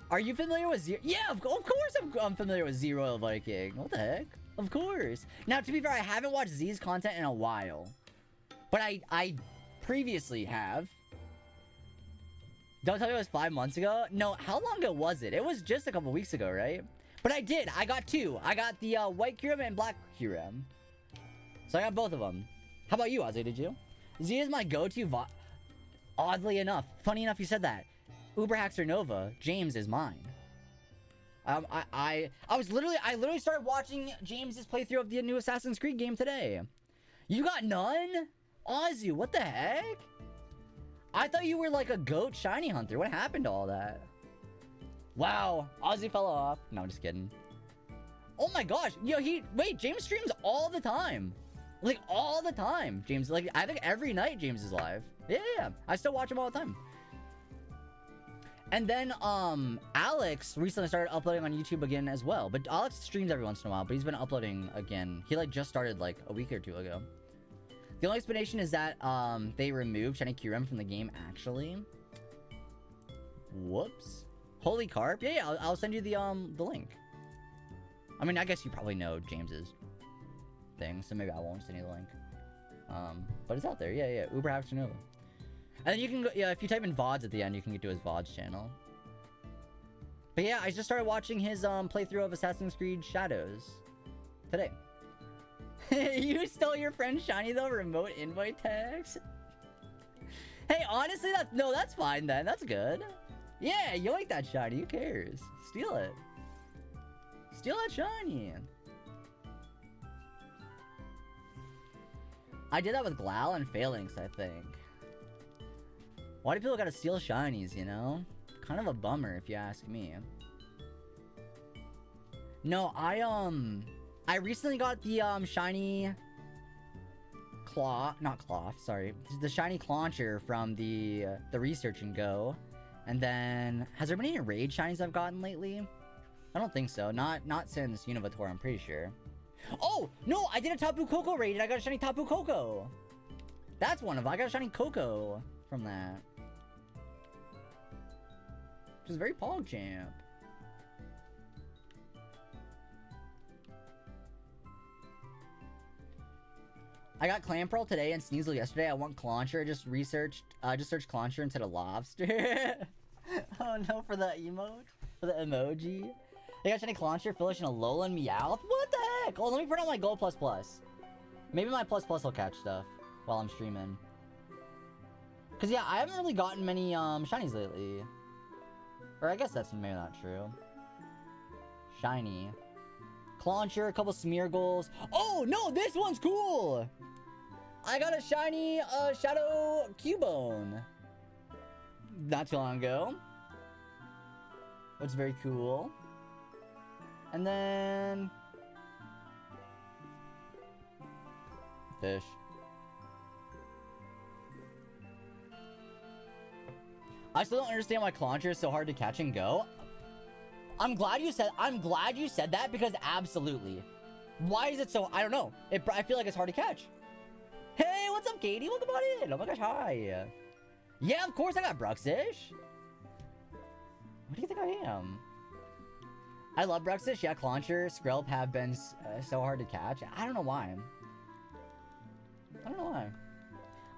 Are you familiar with Zero? Yeah, of course I'm familiar with Zero Viking. What the heck? Of course. Now, to be fair, I haven't watched Z's content in a while. But I previously have. Don't tell me it was 5 months ago. No, how long ago was it? It was just a couple weeks ago, right? But I did. I got two. I got the white Qrem and black Qrem. So I got both of them. How about you, Ozzy? Did you? Z is my go-to Oddly enough. Funny enough you said that. Uber Haxer Nova. James is mine. I literally started watching James's playthrough of the new Assassin's Creed game today. You got none? Ozzy, what the heck? I thought you were like a goat shiny hunter. What happened to all that? Wow, Ozzy fell off. No, I'm just kidding. Oh my gosh. Yo, wait, James streams all the time. Like, all the time. James, like, I think every night James is live. Yeah. I still watch him all the time. And then, Alex recently started uploading on YouTube again as well. But Alex streams every once in a while, but he's been uploading again. He, like, just started, like, a week or two ago. The only explanation is that, they removed Shiny Qrem from the game, actually. Whoops. Holy Carp? Yeah, I'll send you the link. I mean, I guess you probably know James's thing, so maybe I won't send you the link. But it's out there. Yeah. Uber Haxer Nova. And then you can go, yeah, if you type in VODs at the end, you can get to his VODs channel. But yeah, I just started watching his playthrough of Assassin's Creed Shadows today. You stole your friend Shiny though, remote invite tags? Hey, honestly, that's fine then. That's good. Yeah, you like that shiny. Who cares? Steal it. Steal that shiny. I did that with Glau and Phalanx, I think. Why do people gotta steal shinies, you know? Kind of a bummer, if you ask me. No, I recently got the, shiny... the shiny Clauncher from the Research and Go. And then, has there been any raid shinies I've gotten lately? I don't think so. Not since Univator, I'm pretty sure. Oh, no, I did a Tapu Koko raid and I got a shiny Tapu Koko. That's one of them. I got a shiny Koko from that. Which is very PogChamp. I got Clamperl today and Sneasel yesterday. I want Clauncher. Just searched Clauncher instead of Lobster. Oh no, for the emote? For the emoji? They got shiny Clauncher, Philish, and a Alolan Meowth? What the heck? Oh, let me put on my Gold++. Maybe my ++ will catch stuff while I'm streaming. Cause yeah, I haven't really gotten many shinies lately. Or I guess that's maybe not true. Shiny. Clauncher, a couple Smeargles. Oh no, this one's cool! I got a shiny Shadow Cubone. Not too long ago. Which is very cool. And then... Fish. I still don't understand why Clauncher is so hard to catch and go. I'm glad you said that because absolutely. Why is it so... I don't know. I feel like it's hard to catch. Hey, what's up, Katie? Welcome on in. Oh my gosh, hi. Yeah, of course I got Bruxish. What do you think I am? I love Bruxish. Yeah, Clauncher, Skrelp have been so hard to catch. I don't know why.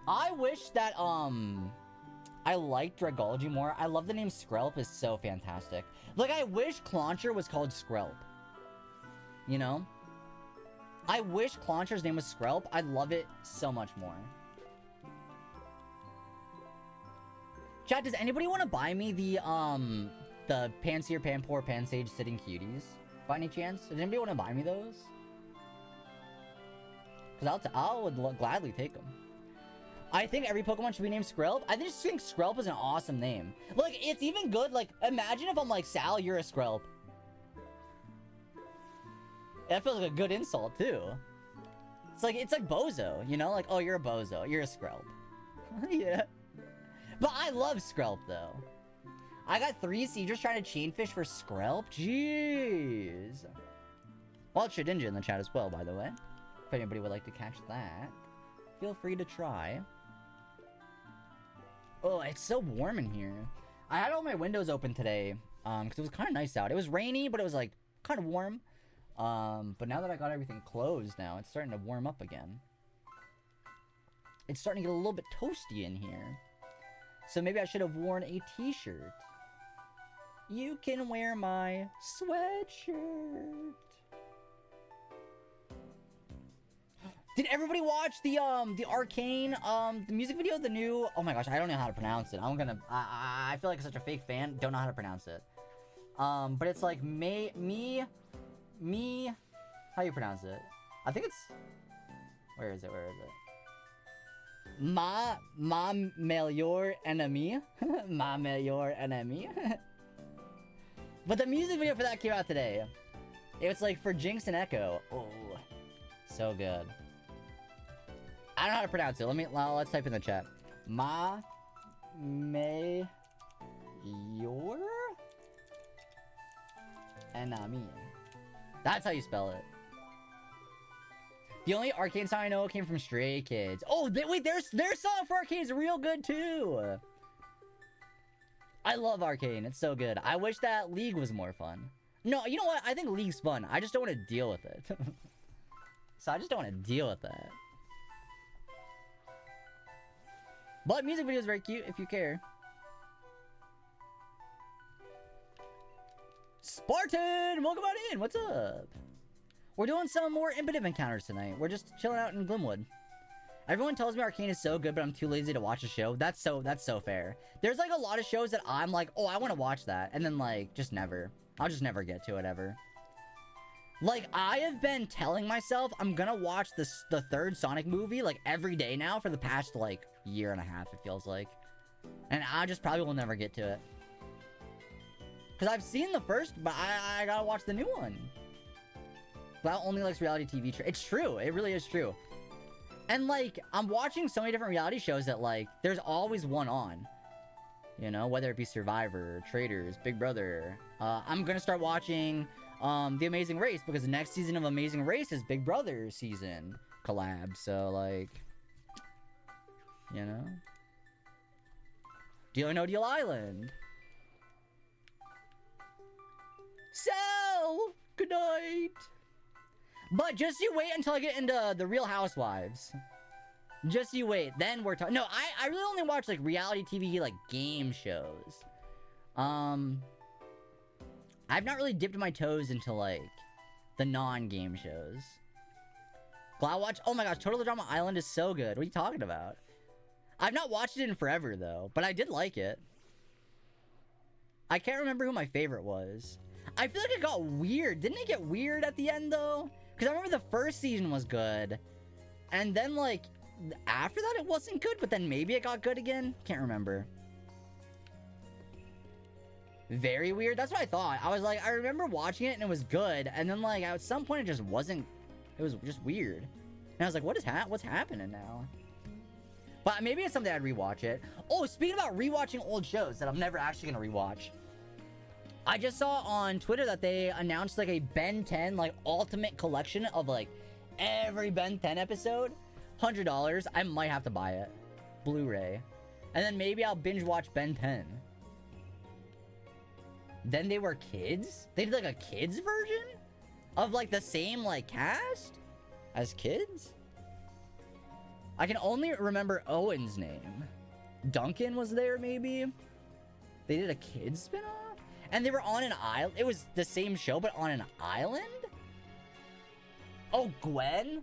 I wish that, I liked Dragology more. I love the name Skrelp is so fantastic. Like, I wish Clauncher was called Skrelp. You know? I wish Clauncher's name was Skrelp. I'd love it so much more. Chat, does anybody want to buy me the Panseer, Panpour, Pansage Sitting Cuties? By any chance? Does anybody want to buy me those? Because I would gladly take them. I think every Pokemon should be named Skrelp. I just think Skrelp is an awesome name. Like, it's even good, like, imagine if I'm like, Sal, you're a Skrelp. That feels like a good insult, too. It's like Bozo, you know? Like, oh, you're a Bozo. You're a Skrelp. Yeah. But I love Skrelp, though. I got 3 Siegers trying to chain fish for Skrelp? Jeez. Well, it's Shedinja in the chat as well, by the way. If anybody would like to catch that, feel free to try. Oh, it's so warm in here. I had all my windows open today, because it was kind of nice out. It was rainy, but it was, like, kind of warm. But now that I got everything closed now, it's starting to warm up again. It's starting to get a little bit toasty in here. So maybe I should have worn a t-shirt. You can wear my sweatshirt. Did everybody watch the Arcane, the music video, the new, oh my gosh, I don't know how to pronounce it. I feel like such a fake fan, don't know how to pronounce it. But it's like, me, how you pronounce it? I think it's, where is it? Ma melior enemy. Ma melior enemy. But the music video for that came out today. It was like for Jinx and Echo. Oh, so good. I don't know how to pronounce it. Let's type in the chat. Ma melior enemy. That's how you spell it. The only Arcane song I know came from Stray Kids. Oh, wait, their song for Arcane is real good, too. I love Arcane. It's so good. I wish that League was more fun. No, you know what? I think League's fun. I just don't want to deal with it. So I just don't want to deal with that. But music video is very cute if you care. Spartan! Welcome on in. What's up? We're doing some more Impidimp encounters tonight. We're just chilling out in Goobwood. Everyone tells me Arcane is so good, but I'm too lazy to watch the show. That's so fair. There's like a lot of shows that I'm like, oh, I want to watch that. And then like, just never. I'll just never get to it ever. Like, I have been telling myself I'm gonna watch the 3rd Sonic movie like every day now for the past like year and a half, it feels like. And I just probably will never get to it. Because I've seen the first, but I gotta watch the new one. Val only likes reality TV. It's true. It really is true. And, like, I'm watching so many different reality shows that, like, there's always one on. You know, whether it be Survivor, Traders, Big Brother. I'm gonna start watching The Amazing Race because the next season of Amazing Race is Big Brother season collab. So, like, you know. Deal or No Deal Island. So, good night. But just you wait until I get into the Real Housewives. Just you wait. Then we're talking. No, I really only watch like reality TV, like game shows. I've not really dipped my toes into like the non-game shows. Glad watch. Oh my gosh, Total Drama Island is so good. What are you talking about? I've not watched it in forever though, but I did like it. I can't remember who my favorite was. I feel like it got weird. Didn't it get weird at the end though? Because I remember the first season was good. And then, like, after that it wasn't good, but then maybe it got good again? Can't remember. Very weird. That's what I thought. I was like, I remember watching it and it was good. And then, like, at some point it just wasn't. It was just weird. And I was like, what's happening now? But maybe it's something I'd rewatch it. Oh, speaking about rewatching old shows that I'm never actually going to rewatch. I just saw on Twitter that they announced like a Ben 10 like ultimate collection of like every Ben 10 episode. $100. I might have to buy it. Blu-ray. And then maybe I'll binge watch Ben 10. Then They Were Kids? They did like a kids version? Of like the same like cast? As kids? I can only remember Owen's name. Duncan was there, maybe? They did a kids spin-off? And they were on an island? It was the same show, but on an island? Oh, Gwen?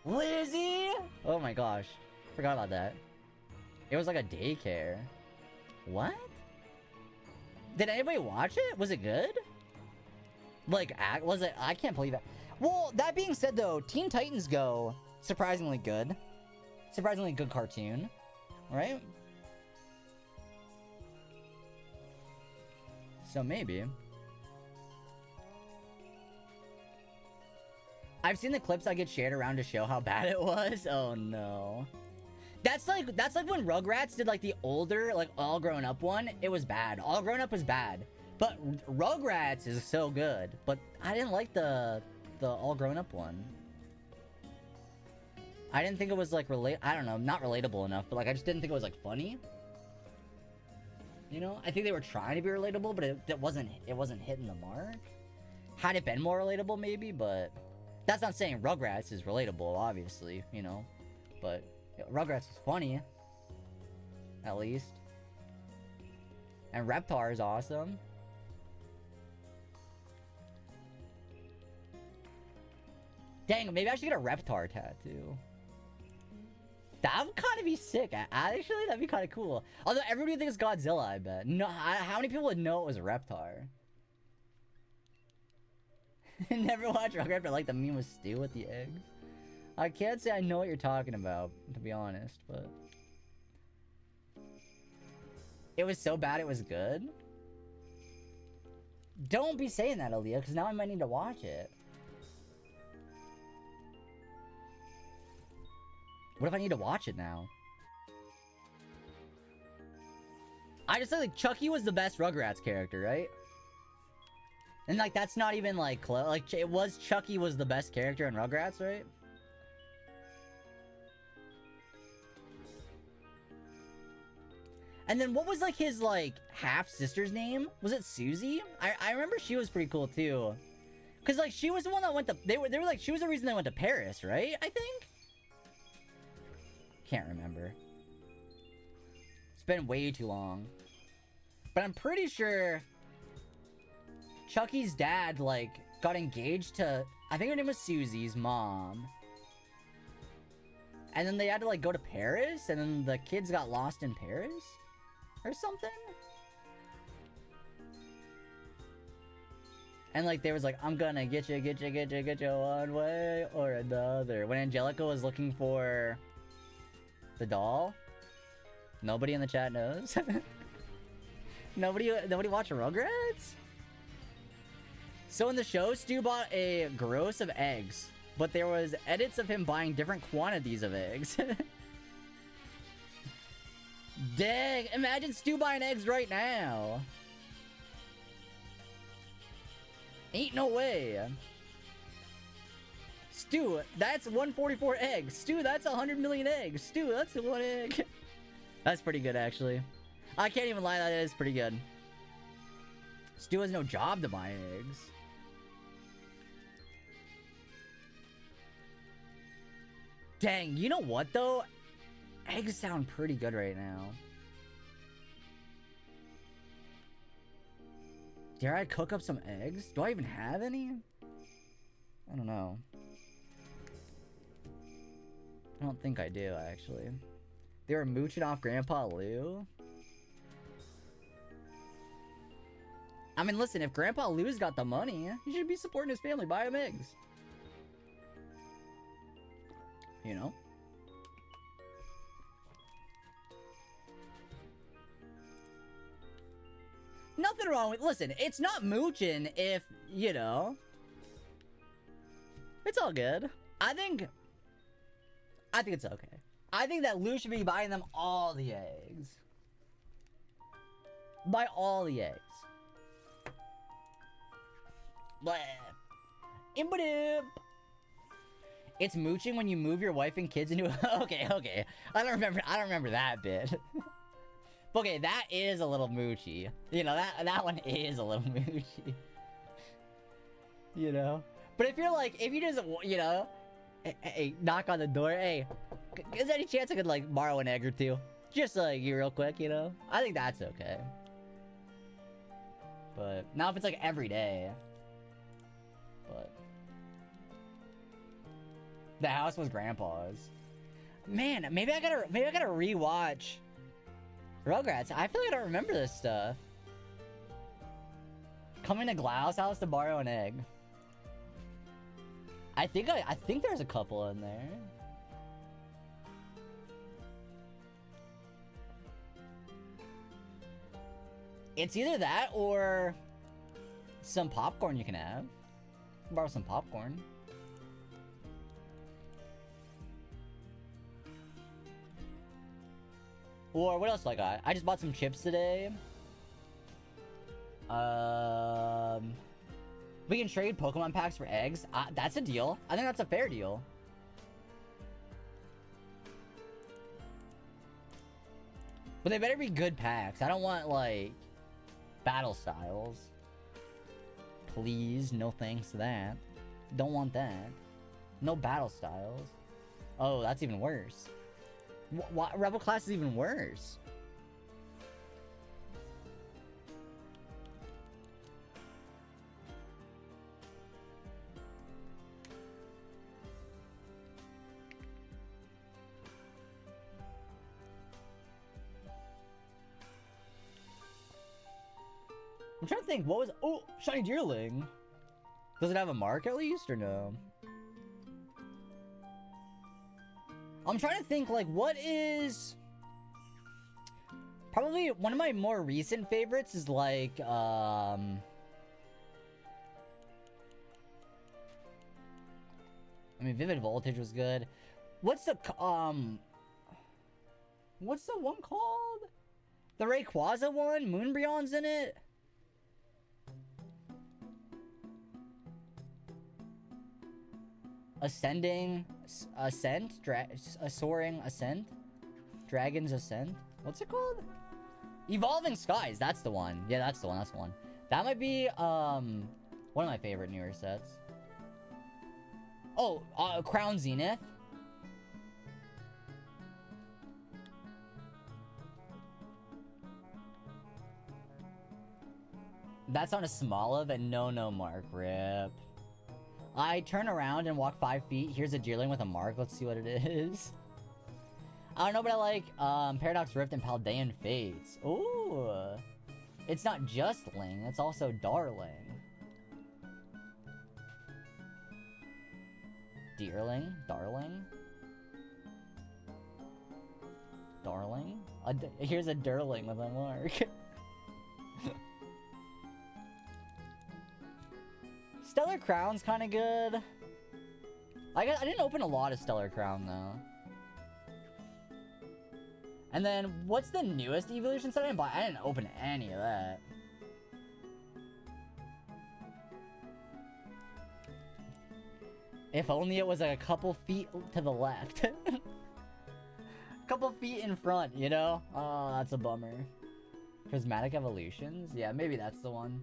Lizzie? Oh my gosh. Forgot about that. It was like a daycare. What? Did anybody watch it? Was it good? Like, was it? I can't believe that. Well, that being said, though, Teen Titans Go, surprisingly good. Surprisingly good cartoon. Right? So maybe. I've seen the clips that get shared around to show how bad it was. Oh no. That's like when Rugrats did like the older, like all grown up one. It was bad. All grown up was bad. But Rugrats is so good. But I didn't like the all grown up one. I didn't think it was like I don't know, not relatable enough, but like I just didn't think it was like funny. You know? I think they were trying to be relatable, but it wasn't hitting the mark. Had it been more relatable maybe, but that's not saying Rugrats is relatable, obviously, you know. But Rugrats was funny. At least. And Reptar is awesome. Dang, maybe I should get a Reptar tattoo. That would kind of be sick. Actually, that'd be kind of cool. Although everybody thinks Godzilla, I bet. No, how many people would know it was a Reptar? Never watched Rugrats, but like the meme with Stu with the eggs. I can't say I know what you're talking about, to be honest, but... It was so bad it was good? Don't be saying that, Aaliyah, because now I might need to watch it. What if I need to watch it now? I just said, like, Chucky was the best Rugrats character, right? And, like, that's not even, like, close. Like, it was Chucky was the best character in Rugrats, right? And then what was, like, his, like, half-sister's name? Was it Susie? I remember she was pretty cool, too. Because, like, she was the one that went to... They were like, she was the reason they went to Paris, right? I think? Can't remember. It's been way too long. But I'm pretty sure... Chucky's dad, like, got engaged to... I think her name was Susie's mom. And then they had to, like, go to Paris, and then the kids got lost in Paris? Or something? And, like, they was like, I'm gonna get you one way or another. When Angelica was looking for... the doll? Nobody in the chat knows? Nobody watched Rugrats? So in the show, Stu bought a gross of eggs, but there was edits of him buying different quantities of eggs. Dang, imagine Stu buying eggs right now. Ain't no way. Stu, that's 144 eggs. Stu, that's 100 million eggs. Stu, that's one egg. That's pretty good, actually. I can't even lie, that is pretty good. Stu has no job to buy eggs. Dang, you know what, though? Eggs sound pretty good right now. Dare I cook up some eggs? Do I even have any? I don't know. I don't think I do, actually. They were mooching off Grandpa Lou? I mean, listen, if Grandpa Lou's got the money, he should be supporting his family. Buy him eggs. You know? Nothing wrong with... Listen, it's not mooching if, you know... It's all good. I think it's okay. I think that Lou should be buying them all the eggs. Buy all the eggs. Blah. Impidimp. It's mooching when you move your wife and kids into a... Okay. I don't remember that bit. Okay, that is a little moochy. You know, that one is a little moochy. You know? But if you're like, if you just, you know, Hey, knock on the door. Hey, is there any chance I could, like, borrow an egg or two? Just, like, you real quick, you know? I think that's okay. But, now if it's, like, every day. But... the house was Grandpa's. Man, maybe I gotta rewatch Rugrats. I feel like I don't remember this stuff. Coming to Glau's house to borrow an egg. I think there's a couple in there. It's either that or some popcorn you can have. Borrow some popcorn. Or what else do I got? I just bought some chips today. We can trade Pokemon packs for eggs. That's a deal. I think that's a fair deal. But they better be good packs. I don't want, like, battle styles. Please, no thanks to that. Don't want that. No battle styles. Oh, that's even worse. Rebel class is even worse. I'm trying to think, what was... oh, Shiny Deerling. Does it have a mark at least, or no? I'm trying to think, like, what is... probably one of my more recent favorites is, like, I mean, Vivid Voltage was good. What's the one called? The Rayquaza one? Moonbreon's in it? Ascending, Ascent, Soaring Ascent, Dragon's Ascent. What's it called? Evolving Skies. That's the one. Yeah, that's the one. That's the one. That might be one of my favorite newer sets. Oh, Crown Zenith. That's on a Smoliv and no mark. Rip. I turn around and walk 5 feet. Here's a Deerling with a mark. Let's see what it is. I don't know, but I like Paradox Rift and Paldean Fates. Ooh. It's not just Ling, it's also Darling. Deerling? Darling? Darling? Here's a Durling with a mark. Stellar Crown's kind of good. I didn't open a lot of Stellar Crown, though. And then, what's the newest evolution set I didn't buy? I didn't open any of that. If only it was like a couple feet to the left. Couple feet in front, you know? Oh, that's a bummer. Prismatic Evolutions? Yeah, maybe that's the one.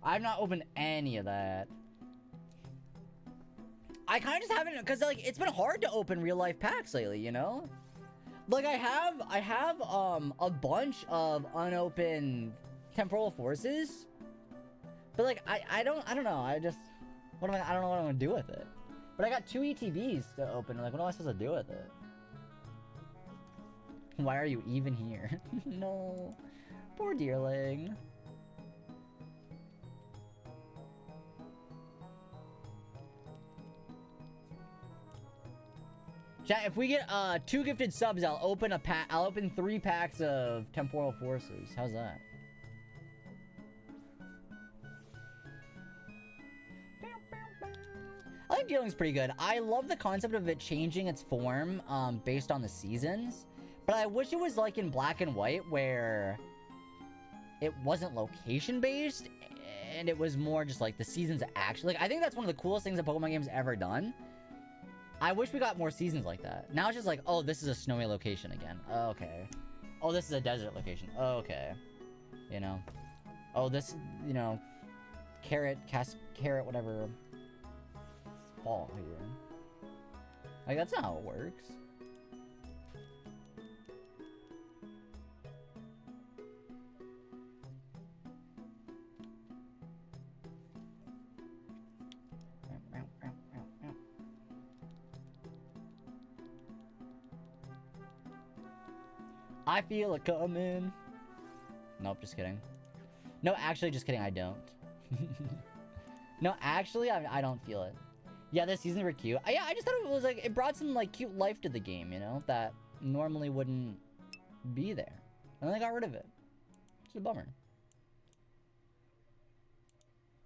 I've not opened any of that. I kind of just haven't, because, like, it's been hard to open real-life packs lately, you know? Like, I have a bunch of unopened Temporal Forces. But, like, I don't know. I don't know what I'm gonna do with it. But I got 2 ETBs to open. Like, what am I supposed to do with it? Why are you even here? No. Poor Deerling. Chat, if we get 2 gifted subs, I'll open a pack. I'll open 3 packs of Temporal Forces. How's that? I think Deerling's pretty good. I love the concept of it changing its form based on the seasons. But I wish it was like in Black and White where it wasn't location based and it was more just like the seasons actually. Like, I think that's one of the coolest things that Pokemon game's ever done. I wish we got more seasons like that. Now it's just like, oh, this is a snowy location again. Okay. Oh, this is a desert location. Okay. You know. Oh, this, you know, carrot, whatever. fault here. Like, that's not how it works. I feel it coming. Nope, just kidding. No, actually, just kidding, I don't. No, actually, I don't feel it. Yeah, this season were cute. Yeah, I just thought it was like, it brought some like cute life to the game, you know, that normally wouldn't be there. And then they got rid of it. It's a bummer.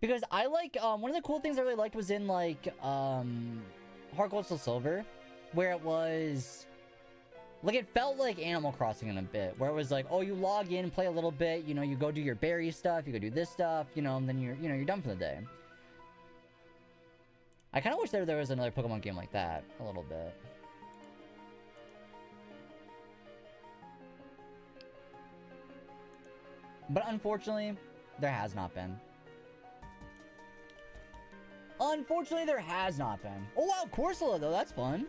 Because I like, one of the cool things I really liked was in like, Heart Gold Soul Silver, where it was, like, it felt like Animal Crossing in a bit, where it was like, oh, you log in, play a little bit, you know, you go do your berry stuff, you go do this stuff, you know, and then you're done for the day. I kind of wish there was another Pokemon game like that, a little bit. But unfortunately, there has not been. Unfortunately, there has not been. Oh, wow, Corsola, though, that's fun.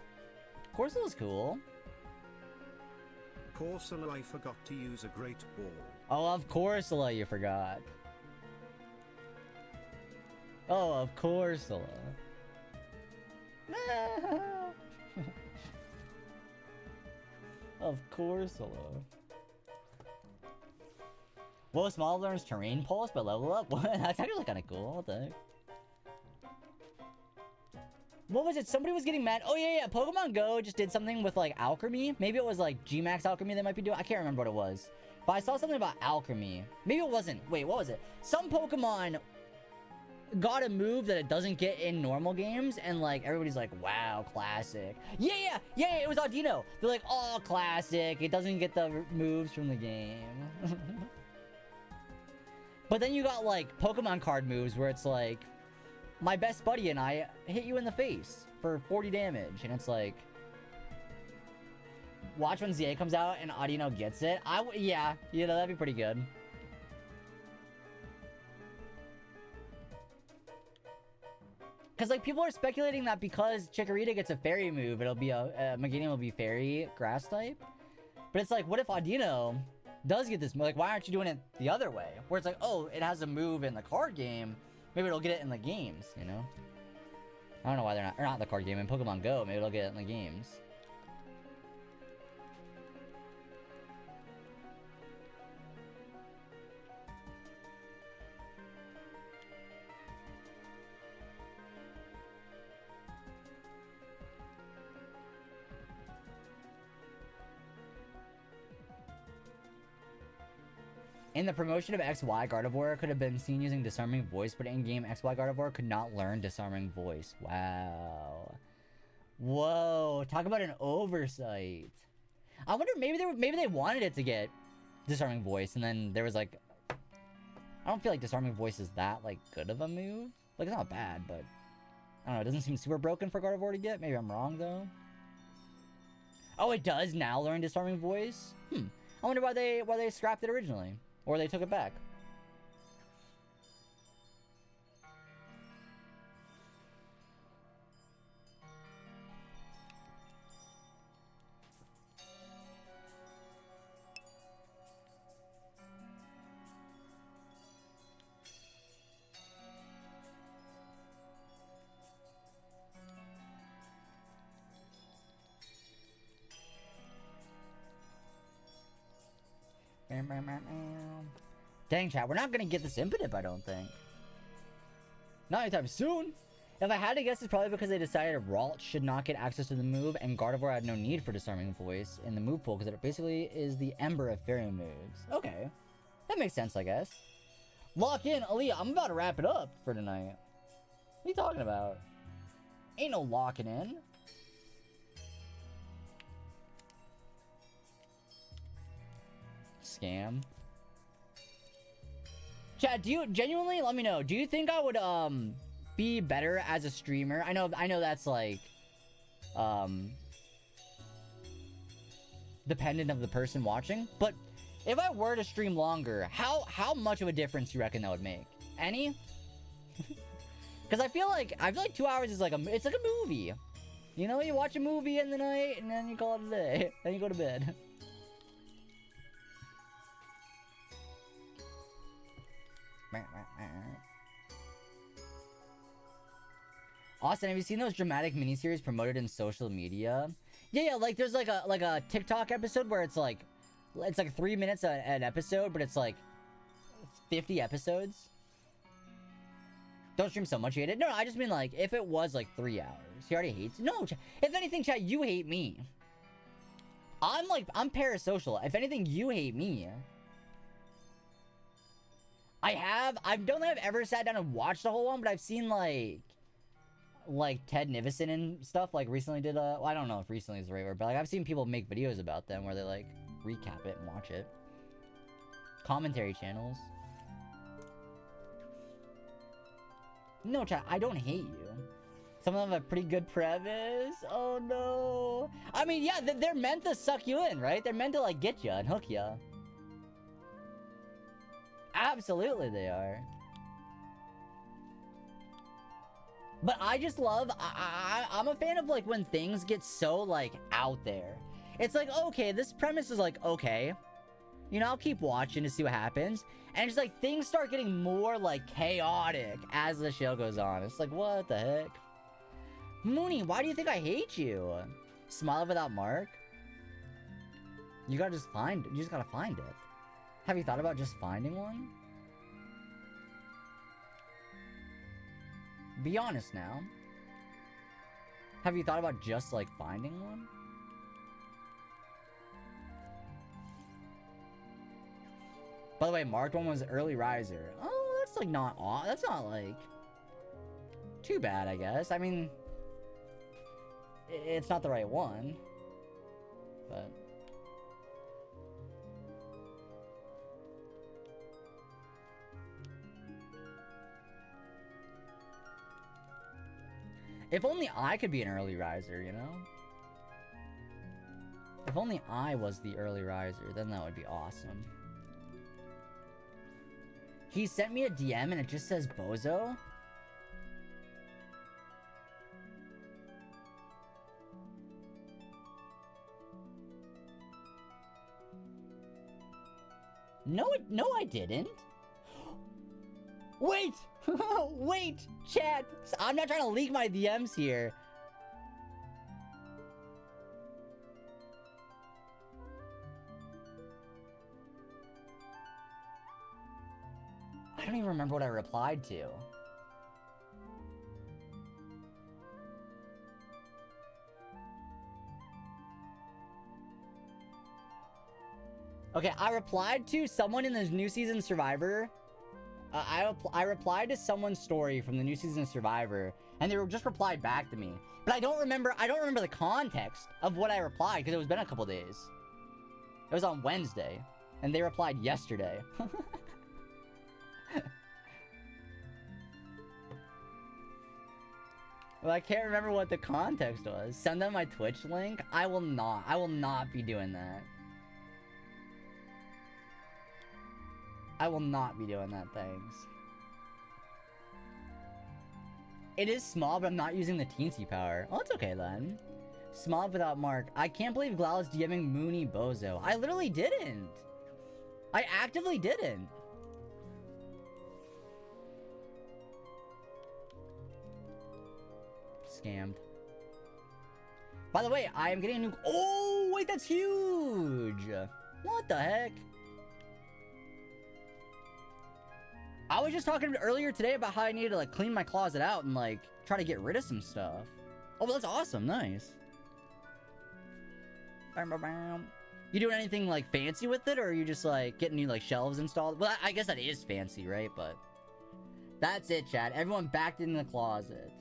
Corsola's cool. Corsola, I forgot to use a great ball. Oh, of Corsola, you forgot. Oh, of Corsola. Of Corsola. Whoa, small learns terrain pulse but level up? What? That's actually kind of cool. What the heck? What was it? Somebody was getting mad. Oh, yeah. Pokemon Go just did something with, like, alchemy. Maybe it was, like, G-Max alchemy they might be doing. I can't remember what it was. But I saw something about alchemy. Maybe it wasn't. Wait, what was it? Some Pokemon got a move that it doesn't get in normal games. And, like, everybody's like, wow, classic. Yeah, it was Audino. They're like, oh, classic. It doesn't get the moves from the game. But then you got, like, Pokemon card moves where it's like, my best buddy and I hit you in the face for 40 damage. And it's like, watch when ZA comes out and Audino gets it. Yeah, you know, that'd be pretty good. Because, like, people are speculating that because Chikorita gets a fairy move, it'll be Meganium will be fairy grass type. But it's like, what if Audino does get this move? Like, why aren't you doing it the other way? Where it's like, oh, it has a move in the card game. Maybe it'll get it in the games, you know? I don't know why they're not, or not in the card game, in Pokemon Go, maybe it'll get it in the games. In the promotion of XY Gardevoir could have been seen using Disarming Voice, but in-game XY Gardevoir could not learn Disarming Voice. Wow. Whoa, talk about an oversight. I wonder, maybe they wanted it to get Disarming Voice, and then there was like, I don't feel like Disarming Voice is that, like, good of a move. Like, it's not bad, but I don't know, it doesn't seem super broken for Gardevoir to get. Maybe I'm wrong, though. Oh, it does now learn Disarming Voice? I wonder why they scrapped it originally. Or they took it back. Dang, chat, we're not gonna get this Impidimp, I don't think. Not anytime soon. If I had to guess, it's probably because they decided Ralt should not get access to the move, and Gardevoir had no need for Disarming Voice in the move pool, because it basically is the Ember of Fairy moves. Okay. That makes sense, I guess. Lock in, Aaliyah, I'm about to wrap it up for tonight. What are you talking about? Ain't no locking in. Scam. Chat, do you genuinely, let me know, do you think I would be better as a streamer? I know that's like dependent of the person watching, but if I were to stream longer, how much of a difference do you reckon that would make? Any? Because Because I feel like 2 hours is like it's like a movie. You know, you watch a movie in the night and then you call it a day. Then you go to bed. Austin, have you seen those dramatic miniseries promoted in social media? Yeah, like there's like a TikTok episode where it's like 3 minutes an episode, but it's like 50 episodes. Don't stream so much, you hate it. No, I just mean like if it was like 3 hours. He already hates. No, if anything, chat, you hate me. I'm parasocial. If anything, you hate me. I don't think I've ever sat down and watched the whole one, but I've seen like Ted Nivison and stuff like recently did well, I don't know if recently is the right word, but like I've seen people make videos about them where they like recap it and watch it. Commentary channels. No, chat, I don't hate you. Some of them have a pretty good premise. Oh no. I mean, yeah, they're meant to suck you in, right? They're meant to like get you and hook you. Absolutely they are. But I just love, I'm a fan of like when things get so like out there. It's like, okay, this premise is like, okay. You know, I'll keep watching to see what happens. And it's like things start getting more like chaotic as the show goes on. It's like, what the heck? Mooney, why do you think I hate you? Smile without Mark? You just gotta find it. Have you thought about just finding one? Be honest now. Have you thought about just like finding one? By the way, marked one was early riser. Oh, that's like not off. That's not like too bad, I guess. I mean, it's not the right one, but. If only I could be an early riser, you know? If only I was the early riser, then that would be awesome. He sent me a DM and it just says Bozo? No, I didn't. Wait! Wait, chat! I'm not trying to leak my DMs here. I don't even remember what I replied to. Okay, I replied to someone in this new season Survivor. I replied to someone's story from the new season of Survivor, and they just replied back to me. But I don't remember the context of what I replied, because it was been a couple days. It was on Wednesday, and they replied yesterday. Well, I can't remember what the context was. Send them my Twitch link? I will not be doing that. I will not be doing that, thanks. It is small, but I'm not using the teensy power. Oh, it's okay then. Small without Mark. I can't believe Glau is DMing Mooney Bozo. I literally didn't. I actively didn't. Scammed. By the way, I am getting a new... Oh, wait, that's huge! What the heck? I was just talking earlier today about how I needed to like clean my closet out and like try to get rid of some stuff. Oh, well, that's awesome. Nice. You doing anything like fancy with it, or are you just like getting new like shelves installed? Well, I guess that is fancy, right? But that's it, chat. Everyone backed in the closet.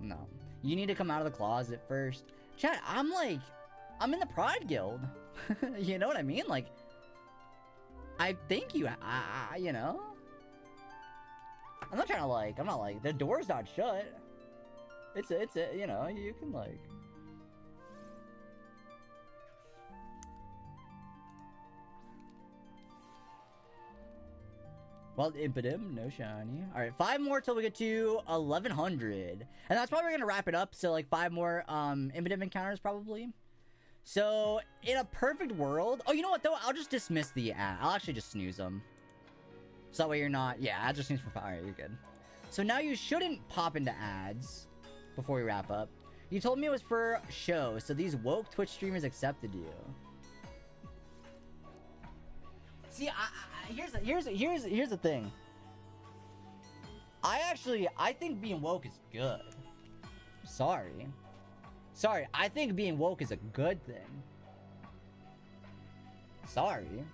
No. You need to come out of the closet first. Chat, I'm in the Pride Guild. You know what I mean? Like, I think you know? I'm not like, the door's not shut. It's you know, you can like... Well, Impidimp, no shiny. All right, 5 more till we get to 1100, and that's probably gonna wrap it up. So like 5 more Impidimp encounters probably. So in a perfect world, oh, you know what though? I'll just dismiss the ad. I'll actually just snooze them. So that way you're not, yeah, ads just snooze for 5. All right, you're good. So now you shouldn't pop into ads before we wrap up. You told me it was for show, so these woke Twitch streamers accepted you. See, here's the thing. I think being woke is good. Sorry, I think being woke is a good thing. Sorry.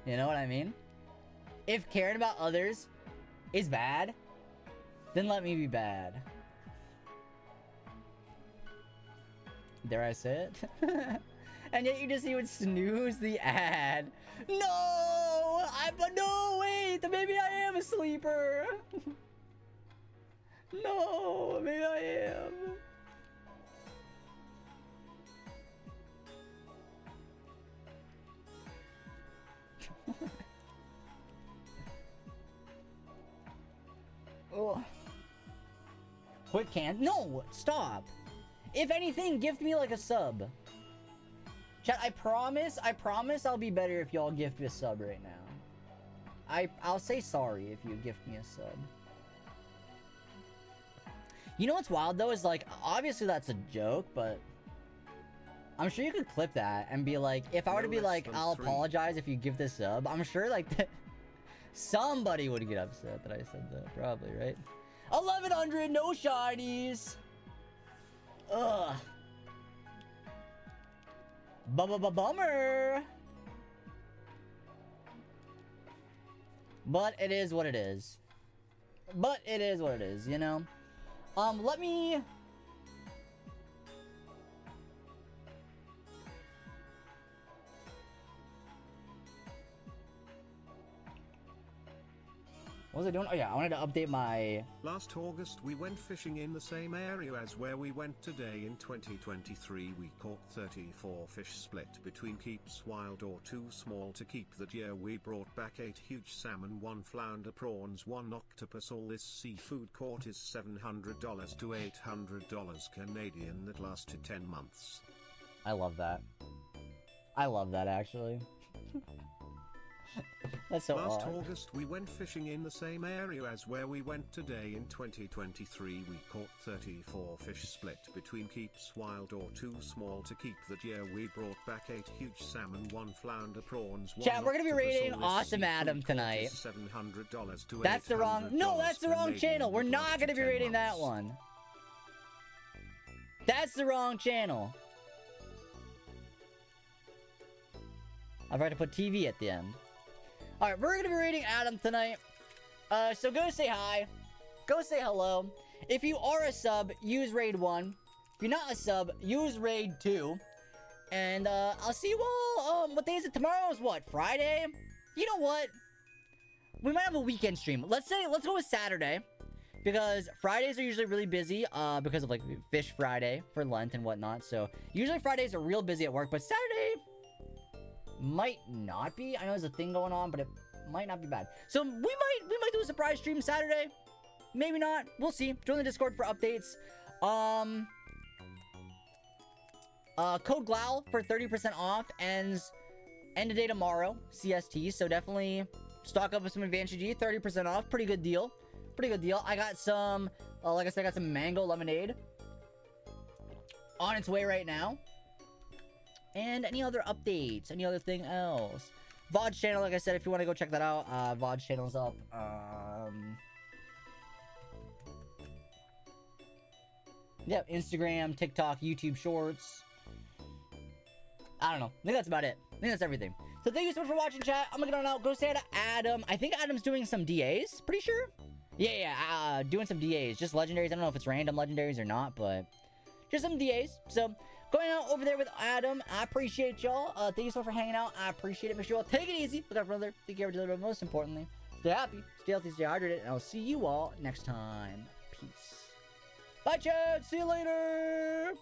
You know what I mean? If caring about others is bad, then let me be bad. Dare I say it? And yet you just even snooze the ad. No! No, wait! Maybe I am a sleeper! No! Maybe I am. Oh. Quick can. No! Stop! If anything, gift me like a sub. Chat, I promise I'll be better if y'all gift me a sub right now. I'll say sorry if you gift me a sub. You know what's wild though is like, obviously that's a joke, but I'm sure you could clip that and be like, if I were to be like, I'll apologize if you give this sub, I'm sure like somebody would get upset that I said that, probably, right? 1100, no shinies. Ugh. Bummer. But it is what it is. You know? Let me... What was I doing? Oh yeah, I wanted to update my... Last August we went fishing in the same area as where we went today. In 2023 we caught 34 fish split between keeps wild or too small to keep. That year we brought back 8 huge salmon, 1 flounder, prawns, 1 octopus. All this seafood caught is $700 to $800 Canadian. That lasted 10 months. I love that. I love that actually. That's so Last odd. August we went fishing in the same area as where we went today. In 2023 we caught 34 fish split between keeps wild or too small to keep. That year we brought back 8 huge salmon, 1 flounder, prawns, 1 Chat, we're gonna be octopus. rating All this Awesome seafood Adam caught tonight. is $700 to That's the wrong... No, that's the wrong Canadian. channel. We're That not lasted gonna be 10 rating that months. one. That's the wrong channel. I've got to put TV at the end. Alright, we're gonna be rating Adam tonight. So go say hi. Go say hello. If you are a sub, use raid 1. If you're not a sub, use raid 2. And I'll see you all. What day is it? Tomorrow is what? Friday? You know what? We might have a weekend stream. Let's go with Saturday. Because Fridays are usually really busy, because of like Fish Friday for Lent and whatnot. So usually Fridays are real busy at work, but Saturday might not be. I know there's a thing going on, but it might not be bad. So we might do a surprise stream Saturday. Maybe not. We'll see. Join the Discord for updates. Code GLOW for 30% off ends end of day tomorrow, CST. So definitely stock up with some Advantage G, 30% off. Pretty good deal. Pretty good deal. I got some, like I said, I got some mango lemonade on its way right now. And any other updates? Any other thing else? VOD's channel, like I said, if you want to go check that out, VOD's channel's up. Yeah, Instagram, TikTok, YouTube Shorts. I don't know. I think that's about it. I think that's everything. So thank you so much for watching, chat. I'm gonna get on out. Go say hi to Adam. I think Adam's doing some DAs. Pretty sure. Yeah, doing some DAs. Just legendaries. I don't know if it's random legendaries or not, but just some DAs. So going out over there with Adam. I appreciate y'all. Thank you so much for hanging out. I appreciate it. Make sure you all take it easy. Look out for another. Take care of each other, but most importantly, stay happy, stay healthy, stay hydrated, and I'll see you all next time. Peace. Bye, chat. See you later.